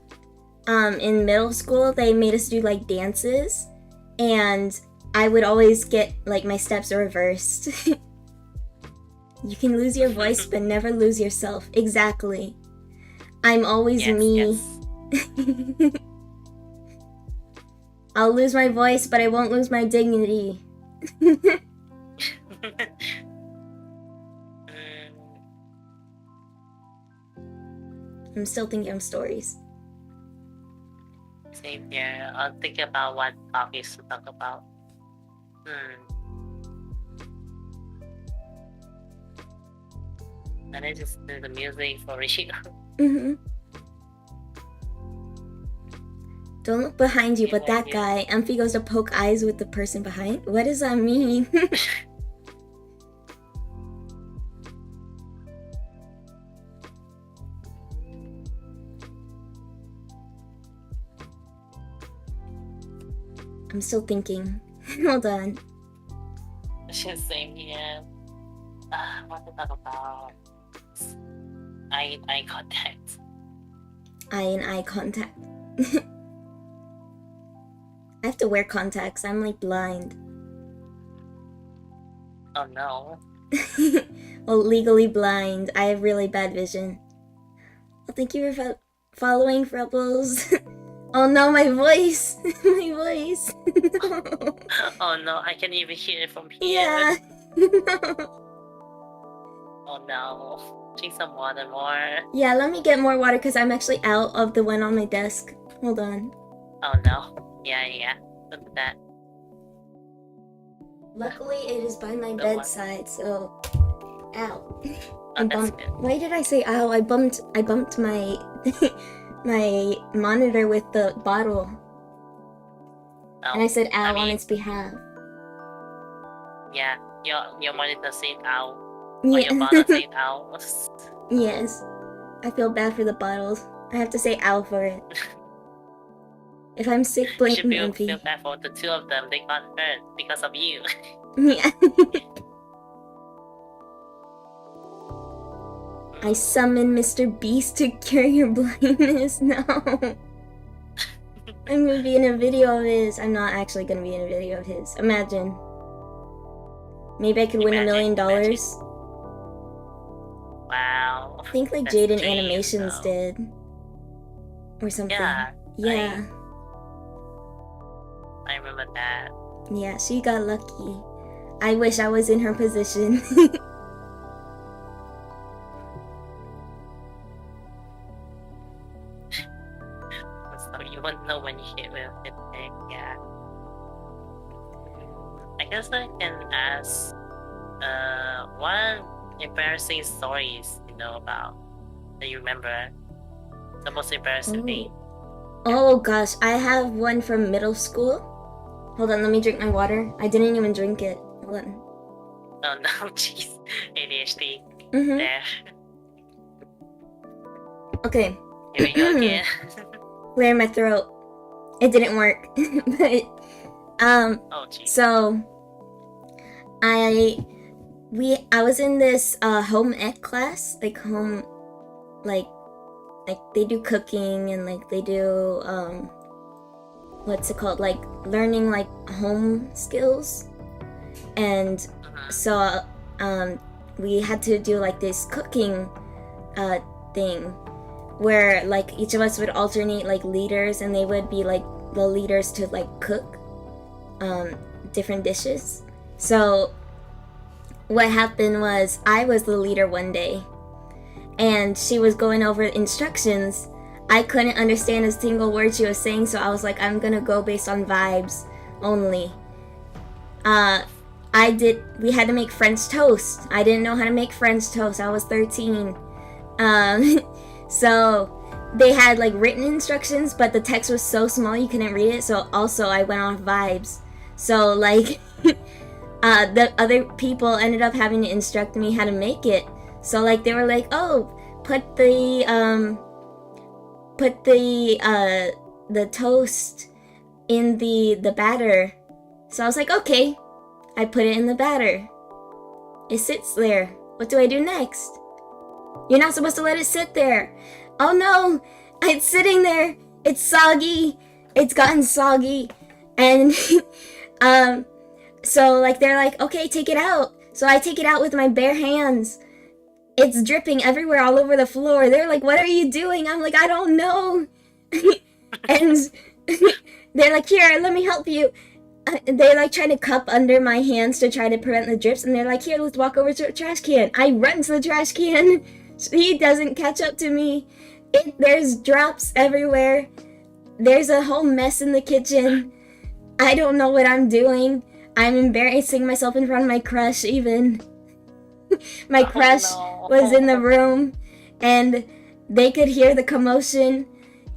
in middle school, they made us do, like, dances, and I would always get, like, my steps reversed. You can lose your voice, but never lose yourself. Exactly. I'm always me. Yes. I'll lose my voice, but I won't lose my dignity. I'm still thinking of stories. Same here. I'll think about what topics to talk about. And I just do the music for you. Don't look behind you, but that guy, Amphi goes to poke eyes with the person behind. What does that mean? I'm still thinking. Hold on. Just same here. What to talk about? Eye contact. Eye and eye contact. I have to wear contacts. I'm like blind. Oh no. Well, legally blind. I have really bad vision. Well, thank you for following, Rebels. Oh no, my voice! My voice! No. Oh no, I can even hear it from here. Yeah. No. Oh no. Drink some water more. Yeah, let me get more water because I'm actually out of the one on my desk. Hold on. Oh no. Yeah. Look at that. Luckily, it is by my bedside, so... Ow. Oh, that's good. Why did I say ow? I bumped my... my monitor with the bottle. Oh, and I said ow on its behalf. Yeah, your monitor said ow. Yeah. Or your bottle said ow. Yes. I feel bad for the bottles. I have to say ow for it. If I'm sick, blame You should Amphi. feel bad for the two of them. They got hurt because of you. Yeah. I summon Mr. Beast to cure your blindness. No. I'm gonna be in a video of his. I'm not actually gonna be in a video of his. Imagine. Maybe I could win $1 million. Wow. I think like Jaden Animations did. Or something. Yeah. I remember that. Yeah, she got lucky. I wish I was in her position. So you won't know when you hit with it. Yeah. I guess I can ask what embarrassing stories you know about that you remember. The most embarrassing thing. Oh gosh, I have one from middle school. Hold on, let me drink my water. I didn't even drink it. Hold on. Oh no, jeez. ADHD. Mm-hmm. There. Okay. Here we go again. Clear my throat. It didn't work. But Oh jeez. so I was in this home ec class, like they do cooking and like they do what's it called, like learning like home skills. And so we had to do like this cooking thing where like each of us would alternate like leaders, and they would be like the leaders to like cook different dishes. So what happened was I was the leader one day, and she was going over instructions. I couldn't understand a single word she was saying, so I was like, I'm gonna go based on vibes only. We had to make French toast. I didn't know how to make French toast. I was 13. So they had like written instructions, but the text was so small you couldn't read it. So also I went off vibes. So like the other people ended up having to instruct me how to make it. So like they were like, oh, put the toast in the batter. So I was like, okay. I put it in the batter. It sits there. What do I do next? You're not supposed to let it sit there. Oh no! It's sitting there. It's soggy. It's gotten soggy. And so like they're like, okay, take it out. So I take it out with my bare hands. It's dripping everywhere all over the floor. They're like, what are you doing? I'm like, I don't know. And they're like, here, let me help you. They're like trying to cup under my hands to try to prevent the drips, and they're like, here, let's walk over to the trash can. I run to the trash can. He doesn't catch up to me. There's drops everywhere. There's a whole mess in the kitchen. I don't know what I'm doing. I'm embarrassing myself in front of my crush even. My crush was in the room, and they could hear the commotion.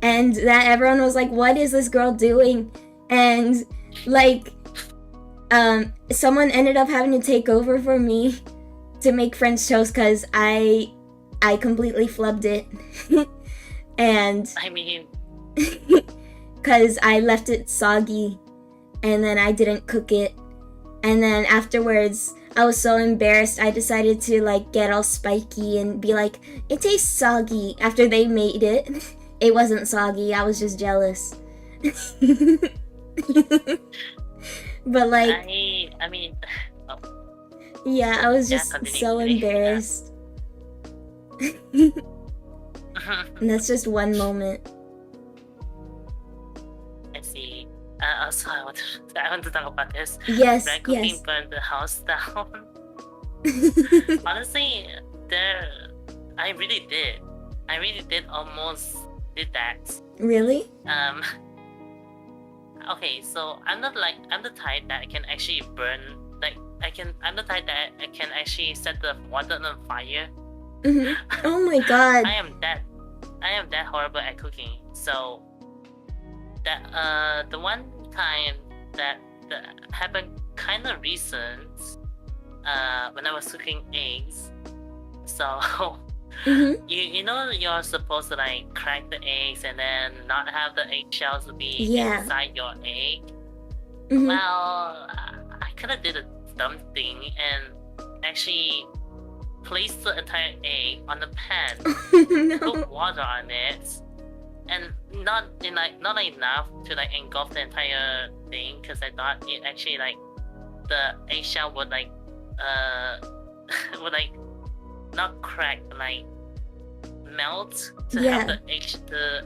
and that everyone was like, what is this girl doing? And like someone ended up having to take over for me to make French toast because I completely flubbed it. And I mean, because I left it soggy and then I didn't cook it, and then afterwards I was so embarrassed I decided to like get all spiky and be like, it tastes soggy after they made it. It wasn't soggy, I was just jealous. But like, I mean, oh, yeah, I was yeah, just continue. so embarrassed. And that's just one moment. I see. Also, I want to talk about this. Yes, Bread cooking yes. burned the house down. Honestly, I really did. I really did almost did that. Really? Okay, so I'm the type that I can actually burn. I'm the type that I can actually set the water on fire. Oh my god. I am that horrible at cooking. So that the one time that happened kind of recent when I was cooking eggs. So you know you're supposed to like crack the eggs and then not have the eggshells be inside your egg. Well, I kind of did a dumb thing and actually placed the entire egg on the pan, put water on it, and not enough to like engulf the entire thing, because I thought it actually like the eggshell would like would like not crack but like melt to have the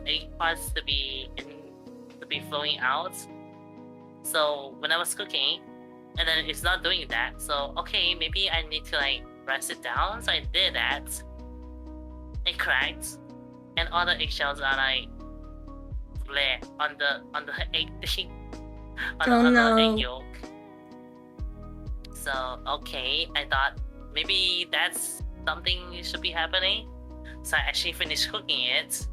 egg parts to be flowing out. So when I was cooking, and then it's not doing that, so okay, maybe I need to like press it down. So I did that. It cracked, and all the eggshells are like flare on the egg thing, on the egg yolk. So okay, I thought maybe that's something should be happening. So I actually finished cooking it.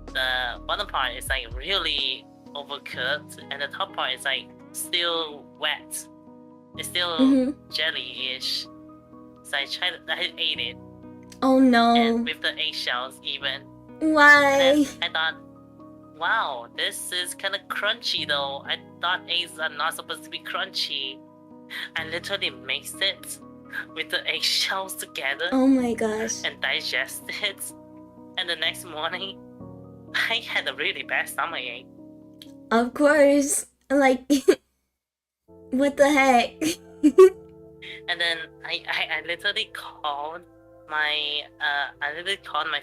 The bottom part is like really overcooked, and the top part is like still wet. It's still jelly-ish. So I ate it. Oh no. And with the eggshells even. Why? And then I thought, wow, this is kind of crunchy though. I thought eggs are not supposed to be crunchy. I literally mixed it with the eggshells together. Oh my gosh. And digested it. And the next morning, I had a really bad stomachache. Of course. Like, what the heck? And then I literally called my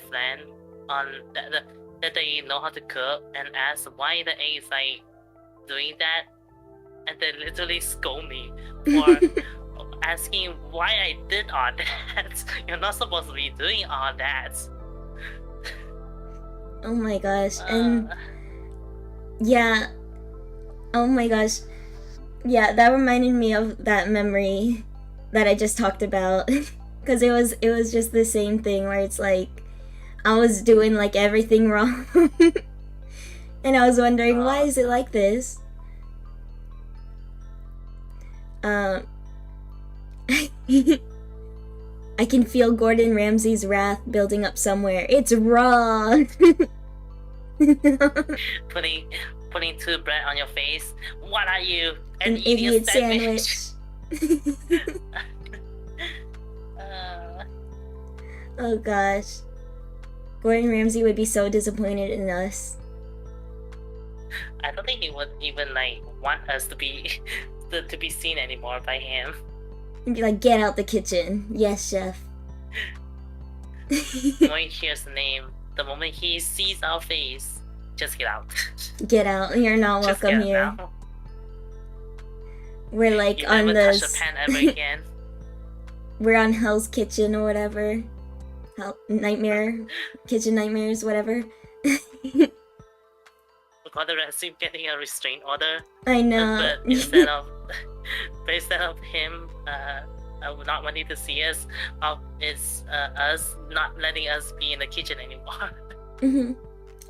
friend on that they know how to cook and asked why the egg is like doing that, and they literally scold me for asking why I did all that. You're not supposed to be doing all that. Oh my gosh. And yeah. Oh my gosh. Yeah, that reminded me of that memory that I just talked about. Because it was just the same thing where it's like I was doing like everything wrong. And I was wondering, why is it like this? I can feel Gordon Ramsay's wrath building up somewhere. It's raw. Putting two bread on your face. What are you? An idiot sandwich. Oh gosh. Gordon Ramsay would be so disappointed in us. I don't think he would even like want us to be to be seen anymore by him. He'd be like, get out the kitchen. Yes, chef. The moment he hears the name, the moment he sees our face, just get out. Get out. You're not welcome here. Now. We're like you on never the touch a pan ever again. We're on Hell's Kitchen or whatever. Nightmare, kitchen nightmares, whatever. We got the recipe getting a restraint order. I know. But instead of him not wanting to see us, it's us not letting us be in the kitchen anymore.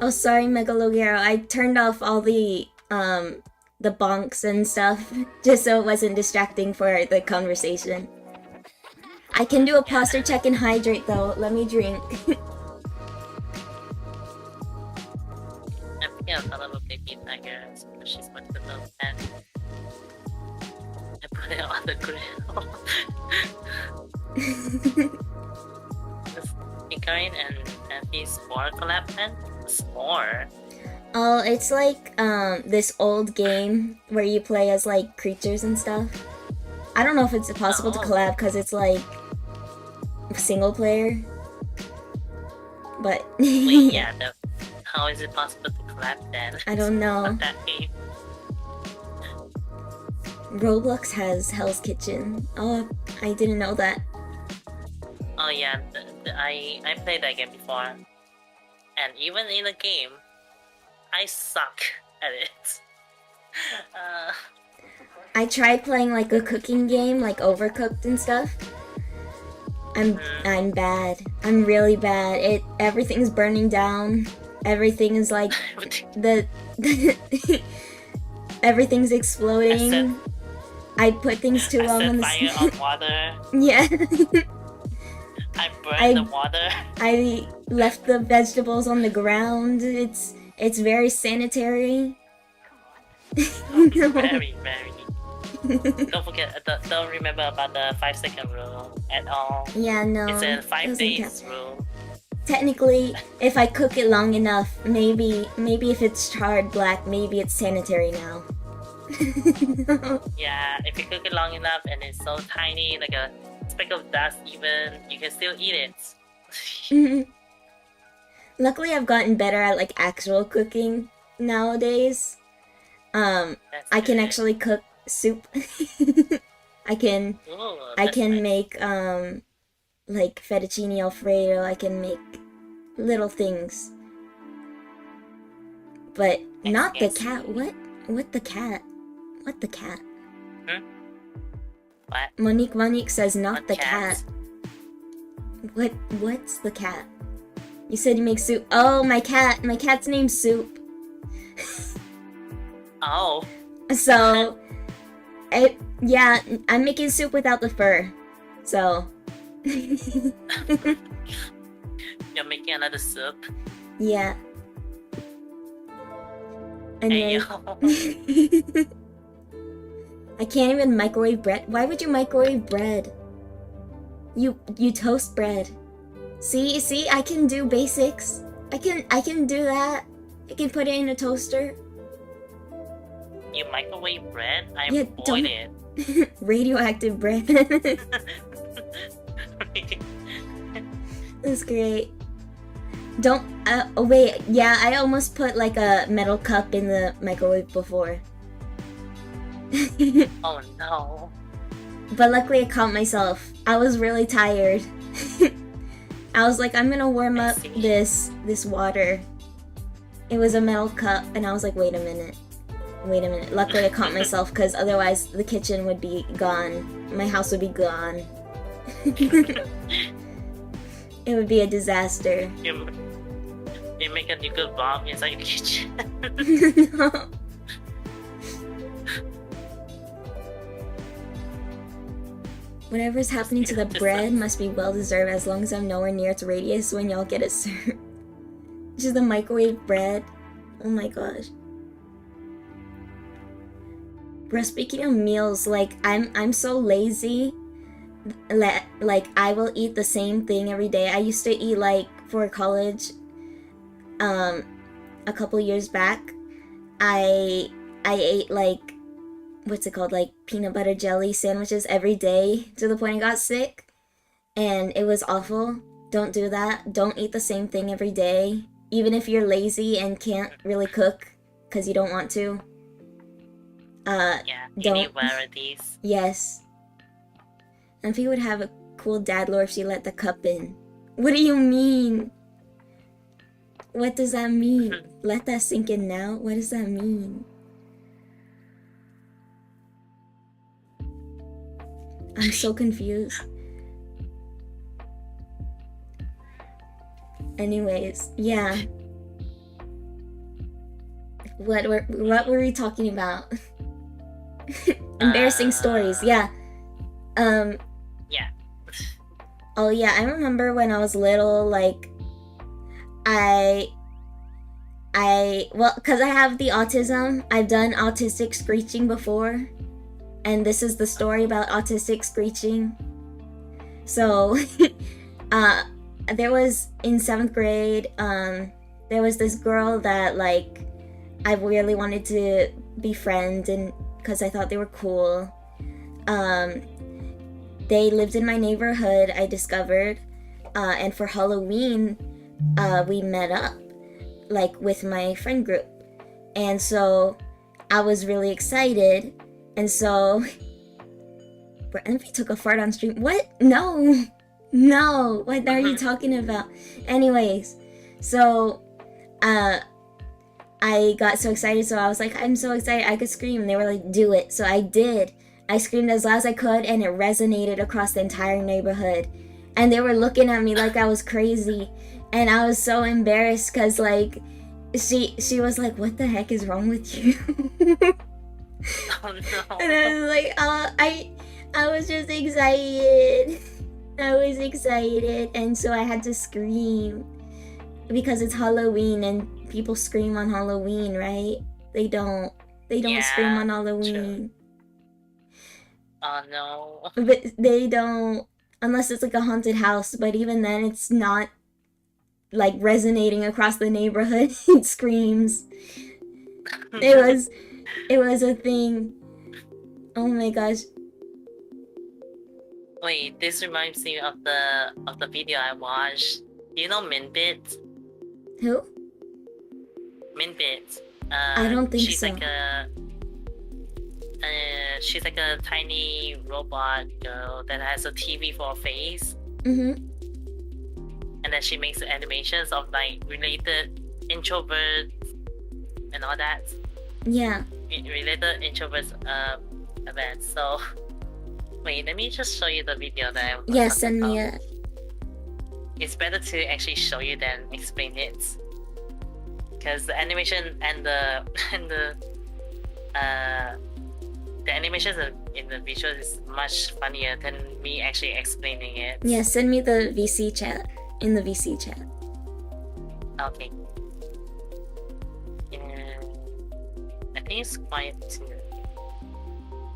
Oh, sorry, Megalogero. I turned off all the bonks and stuff just so it wasn't distracting for the conversation. I can do a posture check and hydrate though. Let me drink. I'm thinking of a little baby tiger, so she's much the milk and I put it on the grill. This Hikarin and Effie's Spore collab pen? Spore? Oh, it's like this old game where you play as like creatures and stuff. I don't know if it's possible to collab because it's like single player. But wait, yeah, how is it possible to collab then? I don't know. That game. Roblox has Hell's Kitchen. Oh, I didn't know that. Oh yeah, I played that game before, and even in the game, I suck at it. I tried playing like a cooking game, like Overcooked and stuff. I'm bad. I'm really bad. Everything's burning down. Everything is like everything's exploding. I put things too long on the fire on water. Yeah. I burned the water. I left the vegetables on the ground. It's very sanitary. Very. Don't forget. Don't remember about the 5-second rule at all. Yeah, no. It's a 5 days rule. Technically, if I cook it long enough, maybe if it's charred black, maybe it's sanitary now. Yeah, if you cook it long enough and it's so tiny, like a speck of dust even, you can still eat it. Luckily, I've gotten better at like actual cooking nowadays. I can actually cook soup. I can make like fettuccine alfredo. I can make little things, but not the cat. What the cat? What the cat? What? Monique says not the cat. What's the cat? You said you make soup. Oh, my cat's name's Soup. Oh. So, yeah, I'm making soup without the fur. So. You're making another soup? Yeah. Anyway. I can't even microwave bread. Why would you microwave bread? You toast bread. See, I can do basics. I can do that. I can put it in a toaster. You microwave bread? I boiled it. Radioactive bread. That's great. Don't. Oh wait. Yeah, I almost put like a metal cup in the microwave before. Oh no. But luckily I caught myself. I was really tired. I was like, I'm gonna warm up this water. It was a metal cup, and I was like, wait a minute. Luckily I caught myself, because otherwise the kitchen would be gone. My house would be gone. It would be a disaster. You make a nuclear bomb inside your kitchen. No. Whatever's happening to the bread must be well deserved, as long as I'm nowhere near its radius when y'all get it served. Just the microwave bread. Oh my gosh. Bro, speaking of meals, like I'm so lazy. Like I will eat the same thing every day. I used to eat like for college. A couple years back, I ate like, what's it called, like peanut butter jelly sandwiches every day to the point I got sick, and it was awful. Don't do that. Don't eat the same thing every day, even if you're lazy and can't really cook because you don't want to. Yeah, you need varieties. Yes. And if you would have a cool dad lore if she let the cup in. What do you mean? What does that mean? Let that sink in now? What does that mean? I'm so confused. Anyways, yeah. What were we talking about? Embarrassing stories. Yeah. Yeah. Oh yeah, I remember when I was little, like well, because I have the autism, I've done autistic screeching before, and this is the story about autistic screeching. So, there was in 7th grade, there was this girl that like I really wanted to befriend, and because I thought they were cool. They lived in my neighborhood, I discovered, and for Halloween, we met up, like with my friend group, and so I was really excited, and so Envy took a fart on stream. What? No, no. What are you talking about? Anyways, so I got so excited, so I was like, I'm so excited I could scream. And they were like, do it. So I did. I screamed as loud as I could, and it resonated across the entire neighborhood. And they were looking at me like I was crazy. And I was so embarrassed because, like, she was like, what the heck is wrong with you? Oh no. And I was like, I was just excited. I was excited, and so I had to scream because it's Halloween and people scream on Halloween, right? They don't Yeah, scream on Halloween. Oh no. But they don't, unless it's like a haunted house, but even then it's not like resonating across the neighborhood. It screams. It was a thing. Oh my gosh. Wait, this reminds me of the video I watched. You know Minbit? Who? Minbit. I don't think she's so. She's like a tiny robot girl that has a TV for a face. Mm-hmm. And then she makes animations of like related introverts and all that. Yeah. Related introverts events. So wait, let me just show you the video that I was Yeah, talking send me about. a. It's better to actually show you than explain it, because the animation and the animations in the visual is much funnier than me actually explaining it. Yeah, send me the VC chat in the VC chat. Okay. And I think it's quite.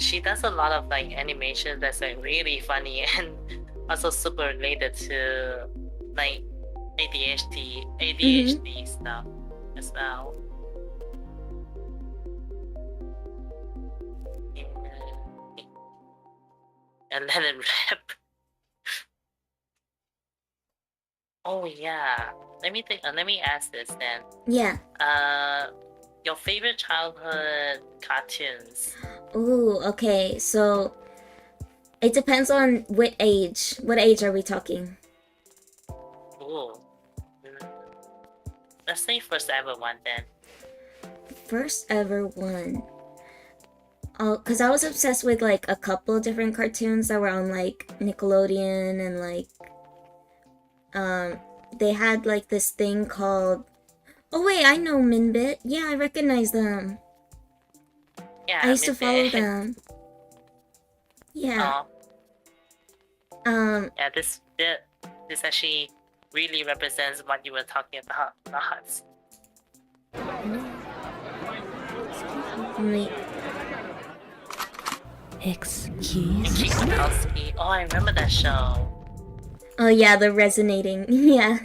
She does a lot of like animation that's like really funny and also super related to like ADHD stuff as well. And let it rap. Oh yeah. Let me think. Let me ask this then. Yeah. Your favorite childhood cartoons? Ooh, okay. So it depends on what age. What age are we talking? Ooh. Let's say first ever one then. First ever one. Oh, because I was obsessed with like a couple different cartoons that were on like Nickelodeon, and like they had like this thing called. Oh wait, I know Minbit. Yeah, I recognize them. Yeah, I used to follow them. Yeah. Yeah, this actually really represents what you were talking about. Excuse me. Oh, I remember that show. Oh yeah, the resonating. Yeah.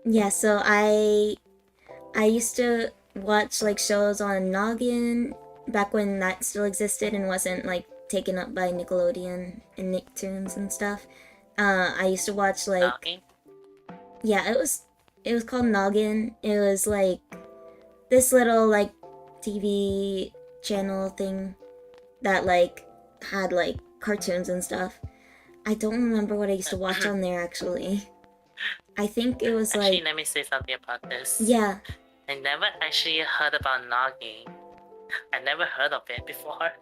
Yeah, so I used to watch like shows on Noggin back when that still existed and wasn't like taken up by Nickelodeon and Nicktoons and stuff. I used to watch like Noggin? Yeah, it was called Noggin. It was like this little like TV channel thing that like had like cartoons and stuff. I don't remember what I used to watch on there actually. I think it was actually, like. Let me say something about this. Yeah. I never actually heard about Noggin. I never heard of it before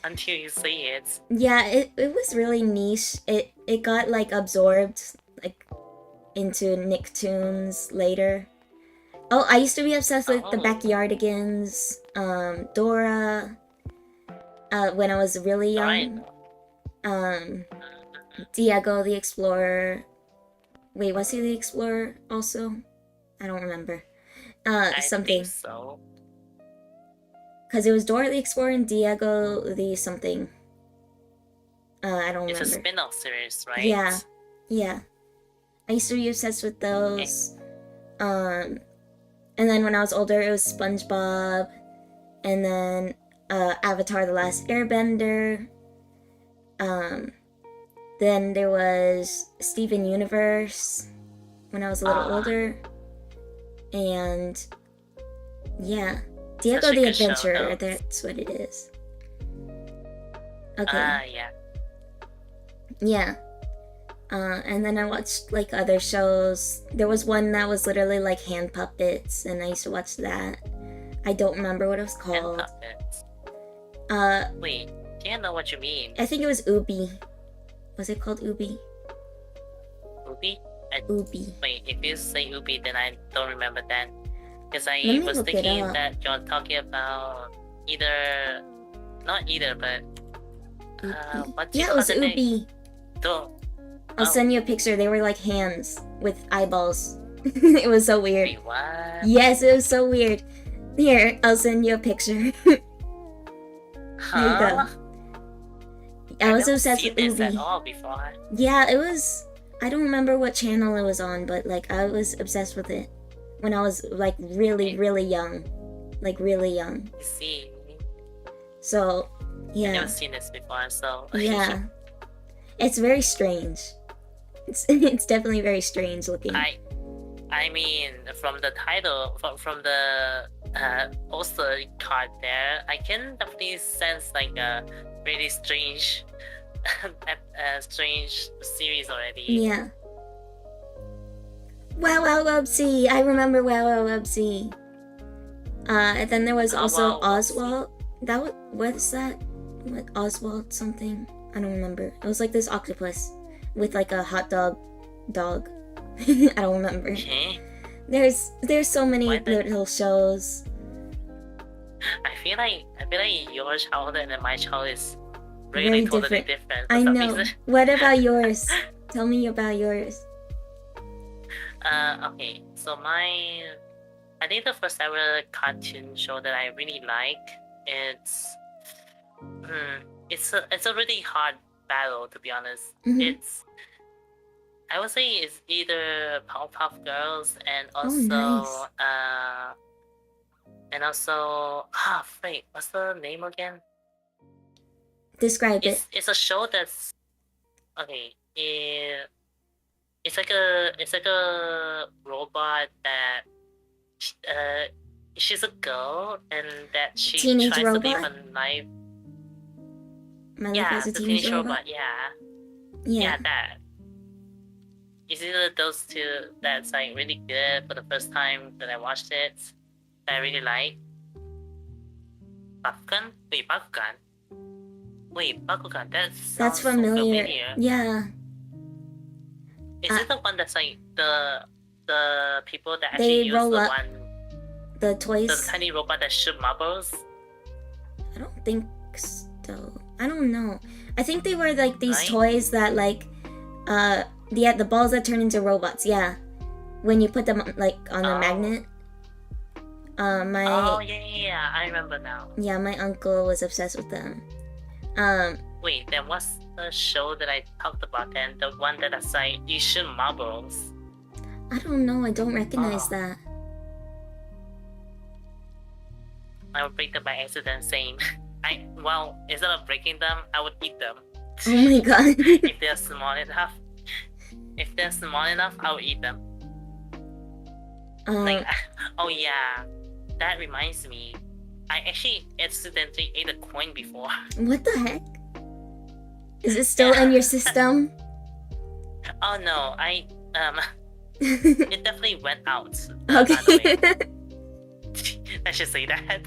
until you say it. Yeah, it was really niche. It got like absorbed like into Nicktoons later. Oh, I used to be obsessed with the Oh, Backyardigans, Dora, when I was really right. young. Diego the Explorer. Wait, was he the Explorer also? I don't remember. I think Something. so. Because it was Dora the Explorer and Diego the something. I don't It's a remember. spin-off series, right? Yeah. Yeah. I used to be obsessed with Eh, those. And then when I was older, it was SpongeBob. And then Avatar The Last Airbender. Then there was Steven Universe when I was a little older. And yeah. Diego Such a the good show, Adventurer, though. that's what it is. Okay. Yeah. Yeah. And then I watched like other shows. There was one that was literally like hand puppets, and I used to watch that. I don't remember what it was And called. puppets. Wait, do you know what you mean? I think it was Ubi. Was it called Ubi? Ubi? Ubi. Wait, if you say Ubi, then I don't remember that. Because I Let me was look it thinking up. that you're talking about either, not either, but what do you Yeah, it call was the name? Ubi. I'll Oh, send you a picture. They were like hands with eyeballs. It was so weird. wait, what? Yes, it was so weird. Here, I'll send you a picture. There you go. Huh? I was never obsessed seen with this at Ubi. all before. Yeah, it was. I don't remember what channel it was on, but like I was obsessed with it when I was like really, really young. Like really young. You see, So, I've yeah. never seen this before, so Yeah. It's very strange. It's definitely very strange looking. I mean, from the title, from the poster card there, I can definitely sense like a really strange, strange series already. Yeah. Wow Wow Wubsy! I remember Wow Wow Wubsy. And then there was Wow also Wow Wubsy. Oswald. What is that? What, Oswald something? I don't remember. It was like this octopus with like a hot dog. I don't remember. Okay. There's so many Why the- little shows. I feel like your childhood and my childhood is really Very totally different. different. For I some know. reason. What about yours? Tell me about yours. Okay. So I think the first ever cartoon show that I really like, it's a really hard battle, to be honest. Mhm. I would say it's either Powerpuff Girls and Oh, also nice. wait, what's the name again? Describe it. It's a show that's okay. It's like a robot that she's a girl and that she Teenage tries to live robot? a life. My life Yeah, as a the teenage robot? Yeah, Yeah. that. It's either those two that's like really good for the first time that I watched it. That I really like. Bakugan? Wait, Bakugan? Wait, Bakugan, that sounds That's so familiar. familiar. Yeah. Is it the one that's like the people that actually They use roll the up one, the the toys. tiny robot that shoot marbles? I don't think so. I don't know. I think they were like these Right? toys that like the balls that turn into robots, yeah. When you put them like on a Oh. magnet. Oh yeah, I remember now. Yeah, my uncle was obsessed with them. Wait, then what's the show that I talked about then? The one that is like you shoot marbles. I don't know, I don't recognize Oh. that. I would break them by accident, same. Instead of breaking them, I would eat them. Oh my god. If they're small enough. If they're small enough, I will eat them. Like, oh yeah, that reminds me. I actually accidentally ate a coin before. What the heck? Is it still in your system? Oh no, it definitely went out. The other Okay. way. I should say that.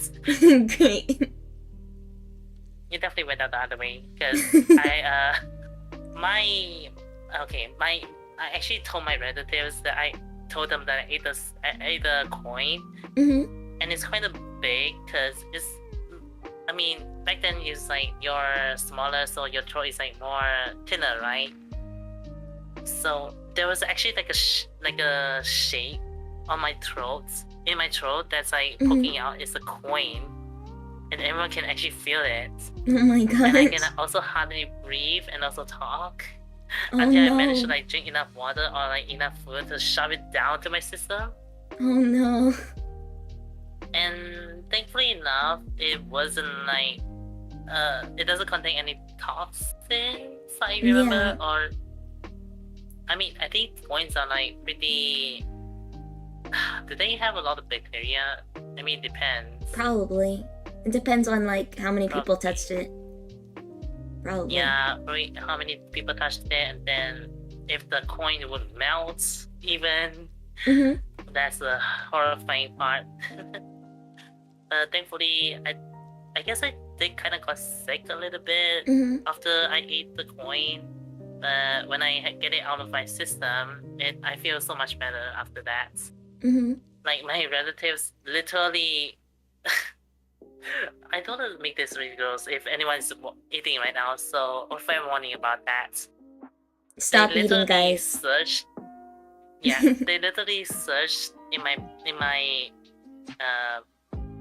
Great. It definitely went out the other way because I actually told my relatives that told them that I ate a coin, Mm-hmm. and it's kind of big because it's. I mean, back then it's like you're smaller, so your throat is like more thinner, right? So there was actually like a shape on my throat, in my throat, that's like poking out. It's a coin, and everyone can actually feel it. Oh my god. And I can also hardly breathe and also talk no. until I managed to like drink enough water or like enough food to shove it down to my system. Oh no. And thankfully enough, it wasn't like it doesn't contain any toxins, I remember. Or I mean, I think coins are like pretty. Do they have a lot of bacteria? I mean, it depends. Probably. It depends on like how many people touched it. Probably. Yeah, how many people touched it, and then if the coin would melt, even. That's the horrifying part. Thankfully, I guess I did kind of got sick a little bit after I ate the coin. But when I get it out of my system, I feel so much better after that. Like my relatives literally. I don't want to make this really gross if anyone's eating right now, so or fair warning about that. Stop eating, guys. Searched, they literally searched in my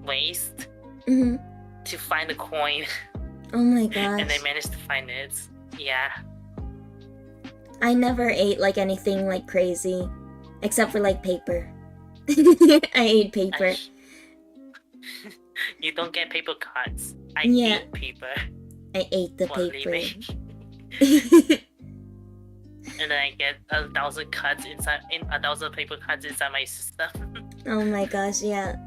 waist to find the coin. Oh my gosh. And they managed to find it. Yeah. I never ate like anything like crazy, except for like paper. I ate paper. You don't get paper cuts. I ate paper. I ate the paper. And then I get 1,000 cuts inside, 1,000 paper cuts inside my system. Oh my gosh, yeah.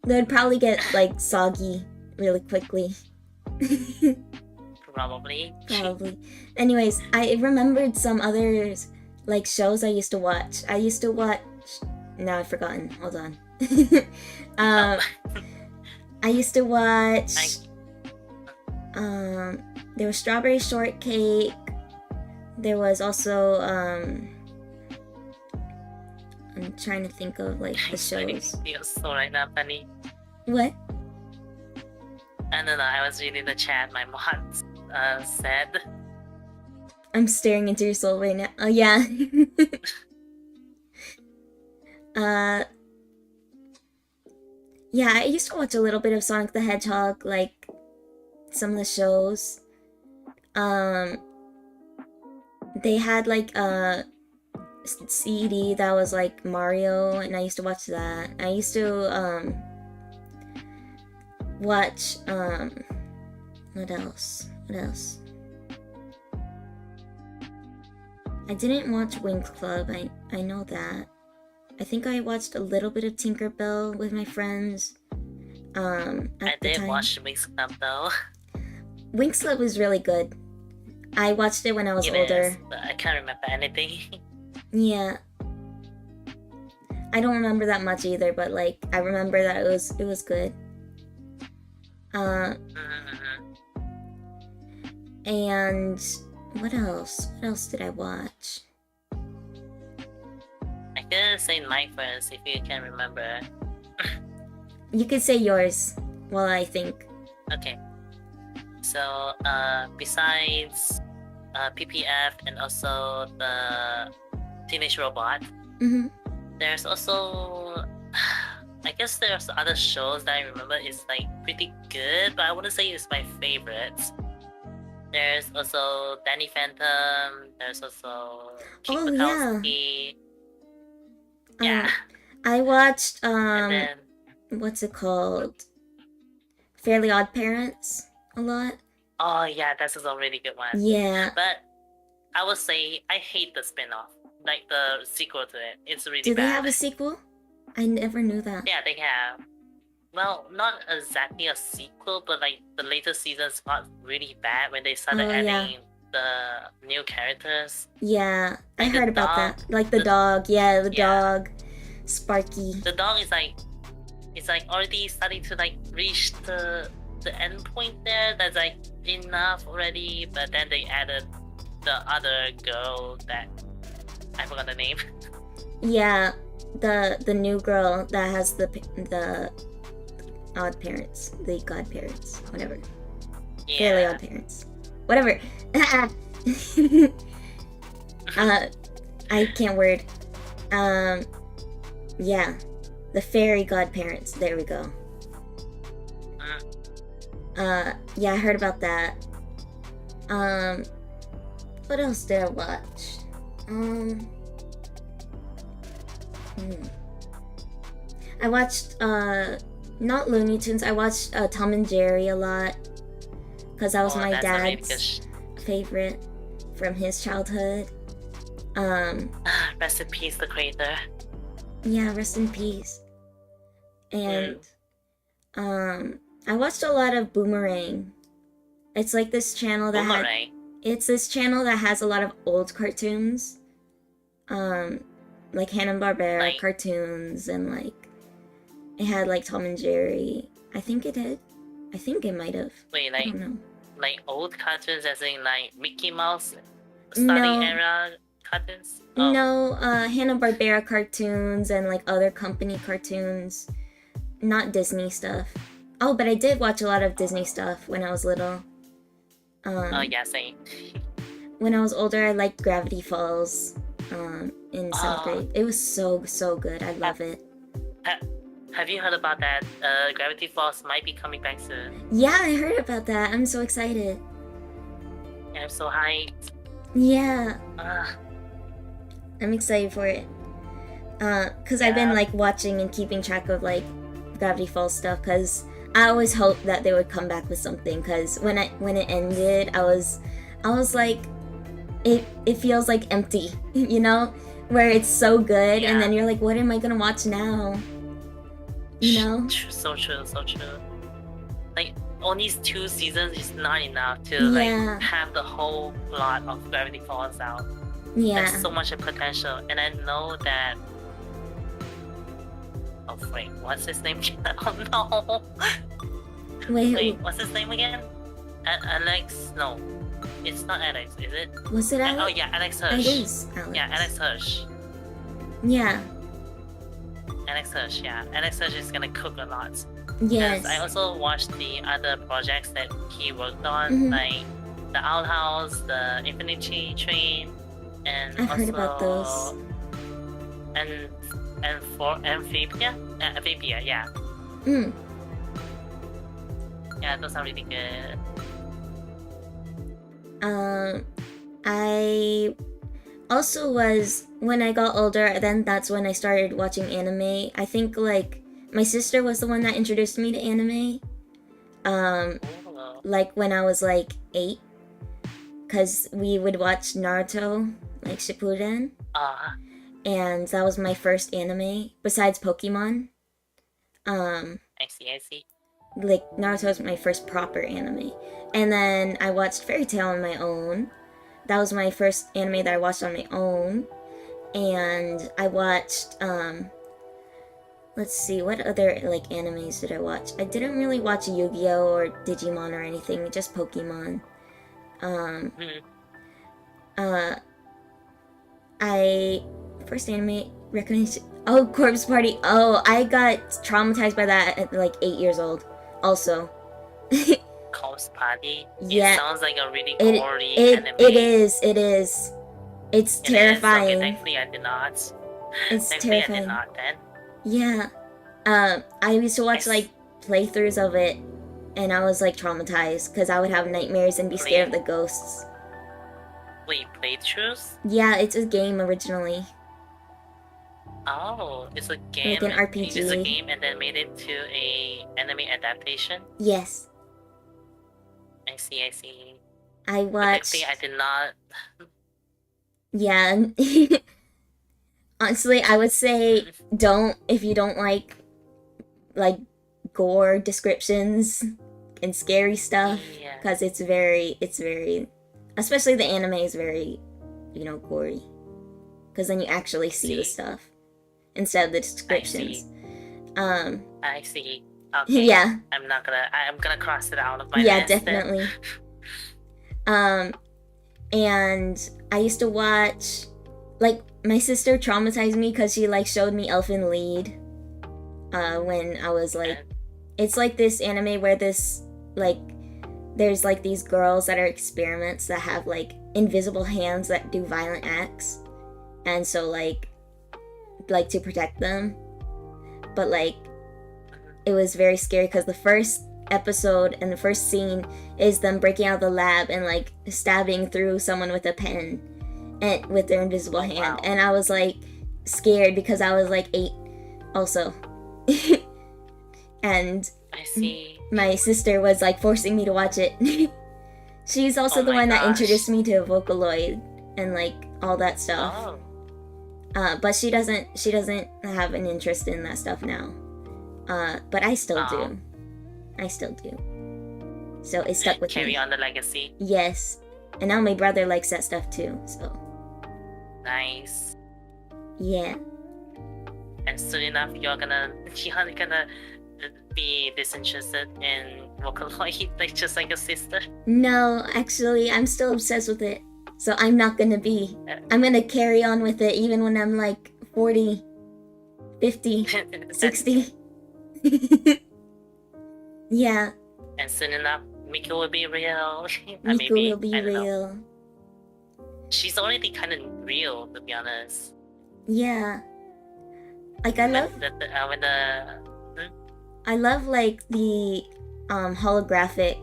They'd probably get like soggy really quickly. Probably. Anyways, I remembered some others like shows I used to watch. Now I've forgotten. Hold on. I used to watch there was Strawberry Shortcake. There was also I'm trying to think of like the shows. You're so right now, Penny. What? I don't know, I was reading the chat my mom said. I'm staring into your soul right now. Oh yeah. Yeah, I used to watch a little bit of Sonic the Hedgehog, like some of the shows. They had like a CD that was like Mario, and I used to watch that. I used to watch what else? I didn't watch Winx Club. I know that. I think I watched a little bit of Tinkerbell with my friends. I did watch Winx Club though. Winx Club was really good. I watched it when I was older. But I can't remember anything. Yeah. I don't remember that much either, but like I remember that it was good. And what else? What else did I watch? I could say mine first if you can remember. You could say yours while I think. Okay. So, besides PPF and also the Teenage Robot, there's also, I guess there's other shows that I remember is like pretty good, but I wouldn't say it's my favorite. There's also Danny Phantom. There's also King Bukowski. Yeah. I watched what's it called? Fairly Odd Parents a lot. Oh yeah, that's also a really good one. Yeah. But I would say I hate the spin-off. Like the sequel to it. It's really bad. Do they have a sequel? I never knew that. Yeah, they have. Well, not exactly a sequel, but like the later seasons got really bad when they started adding the new characters. Yeah, I heard about that. Like the dog, the dog, Sparky. The dog is like, it's like already starting to like reach the end point there. That's like enough already, but then they added the other girl that I forgot the name. Yeah, the new girl that has the odd parents, the godparents, whatever. Fairly Yeah. Odd Parents, whatever. I can't word. Yeah, the fairy godparents. There we go. Yeah, I heard about that. What else did I watch? I watched not Looney Tunes. I watched Tom and Jerry a lot because that was my that's amazing, dad's favorite from his childhood. Rest in peace, the creator. Yeah, rest in peace. And I watched a lot of Boomerang. It's like this channel that it's this channel that has a lot of old cartoons. Like Hanna-Barbera cartoons, and like it had like Tom and Jerry. I think it did. I think it might have. Wait, I don't know. Like old cartoons as in like Mickey Mouse starting era cartoons? Oh. No, Hanna-Barbera cartoons and like other company cartoons. Not Disney stuff. Oh, but I did watch a lot of Disney stuff when I was little. Oh yeah, same. When I was older, I liked Gravity Falls in 7th grade. It was so good. I love it. Have you heard about that? Gravity Falls might be coming back soon. Yeah, I heard about that. I'm so excited. Yeah, I'm so hyped. Yeah. I'm excited for it. Cause I've been like watching and keeping track of like Gravity Falls stuff. Cause I always hoped that they would come back with something. Cause when it ended, I was like, it feels like empty, you know, where it's so good, and then you're like, what am I gonna watch now? You know? So true. Like only 2 seasons is not enough to like have the whole plot of Gravity Falls out. Yeah. There's so much potential, and I know that. Oh wait, what's his name? Oh no. Wait, what's his name again? Alex? No, it's not Alex, is it? Was it Alex? Oh yeah, Alex Hirsch. It is Alex. Yeah, Alex Hirsch. Yeah. Alex Hirsch, yeah. Alex Hirsch is gonna cook a lot. Yes. I also watched the other projects that he worked on, like the Owl House, the Infinity Train, and I've heard about those. And for Amphibia, yeah. Yeah, those are really good. I also was, when I got older, then that's when I started watching anime. I think like my sister was the one that introduced me to anime. Like when I was like 8, cause we would watch Naruto, like Shippuden. And that was my first anime, besides Pokemon. I see. Like, Naruto was my first proper anime. And then I watched Fairy Tail on my own. That was my first anime that I watched on my own. And I watched, let's see, what other, like, animes did I watch? I didn't really watch Yu-Gi-Oh! Or Digimon or anything, just Pokemon. First anime recognition. Oh, Corpse Party. Oh, I got traumatized by that at like 8 years old. Also. Corpse Party? Yeah. It sounds like a really gory anime. It is. It's terrifying. Okay, thankfully I did not. It's thankfully terrifying. I did not then. Yeah. I used to watch like playthroughs of it, and I was like traumatized because I would have nightmares and be scared of the ghosts. Wait, playthroughs? Yeah, it's a game originally. Oh, it's a game. Like an RPG. It's a game and then made it to a anime adaptation? Yes. I see. I watched... Thankfully, I did not... Yeah. Honestly, I would say if you don't like gore descriptions and scary stuff, because it's very, especially the anime is very, gory, because then you actually see the stuff instead of the descriptions. I see. Okay. Yeah. I'm gonna cross it out of my list. Yeah, definitely. And I used to watch like my sister traumatized me because she like showed me Elfen Lied when I was like, it's like this anime where this like there's like these girls that are experiments that have like invisible hands that do violent acts, and so like to protect them, but like it was very scary because the first episode and the first scene is them breaking out of the lab and like stabbing through someone with a pen and with their invisible hand. Wow. And I was like scared because I was like 8 also. And I see. my sister was like forcing me to watch it. She's also the one that introduced me to Vocaloid and like all that stuff. But she doesn't have an interest in that stuff now. But I still do. I still do. So it stuck with me. Carry on the legacy. Yes. And now my brother likes that stuff too, so. Nice. Yeah. And soon enough, you're gonna be disinterested in Vocaloid, like just like your sister. No, actually, I'm still obsessed with it. So I'm not gonna be. I'm gonna carry on with it even when I'm like 40, 50, 60. Yeah. And soon enough, Miku will be real. Miku will be real. She's already kind of real, to be honest. Yeah. Like I love. I love like the holographic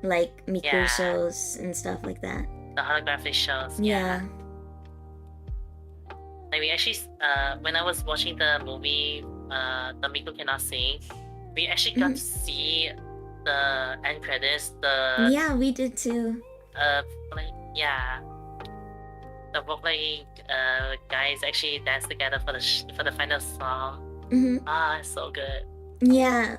like Miku shows and stuff like that. The holographic shows. Yeah. Like we actually, when I was watching the movie, The Miku Cannot Sing, we actually got to see the end credits. Yeah, we did too. The Vocaloid guys actually dance together for the final song. It's so good. Yeah.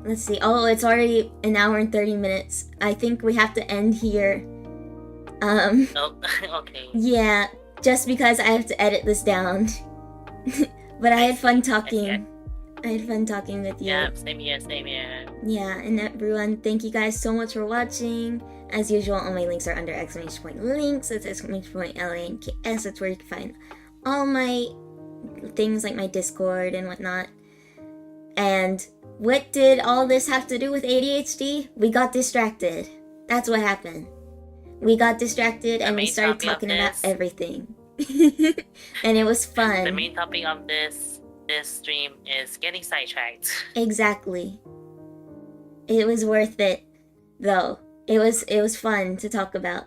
Let's see. Oh, it's already an hour and 30 minutes. I think we have to end here. Oh, okay. Yeah, just because I have to edit this down. But I had fun talking. I had fun talking with you. Yeah, same here, same here. Yeah, and everyone, thank you guys so much for watching. As usual, all my links are under exclamation point links. It's exclamation point LANKS. That's where you can find all my things like my Discord and whatnot. And what did all this have to do with ADHD? We got distracted. That's what happened. We got distracted and we started talking about everything. And it was fun. The main topic of this stream is getting sidetracked. Exactly. It was worth it, though. It was fun to talk about.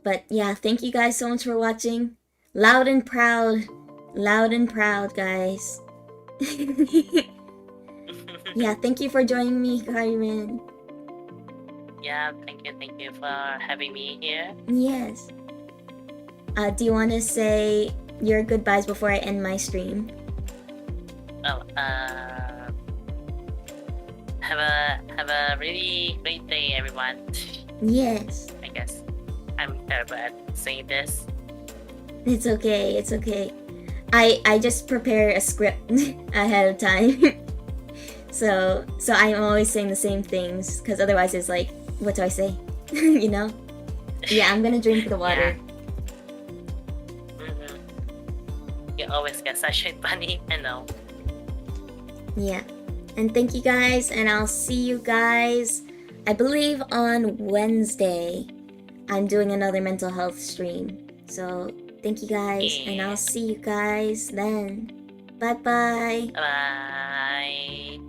But yeah, thank you guys so much for watching. Loud and proud, guys. Yeah, thank you for joining me, Hikarin. Yeah, thank you for having me here. Yes. Do you want to say your goodbyes before I end my stream? Oh, have a really great day, everyone. Yes. I guess I'm terrible at saying this. It's okay. It's okay. I just prepare a script ahead of time. So I'm always saying the same things because otherwise it's like, what do I say? You know? Yeah, I'm gonna drink the water. Yeah. You always get such a bunny, I know. Yeah. And thank you guys, and I'll see you guys, I believe on Wednesday. I'm doing another mental health stream. So thank you guys, and I'll see you guys then. Bye-bye. Bye.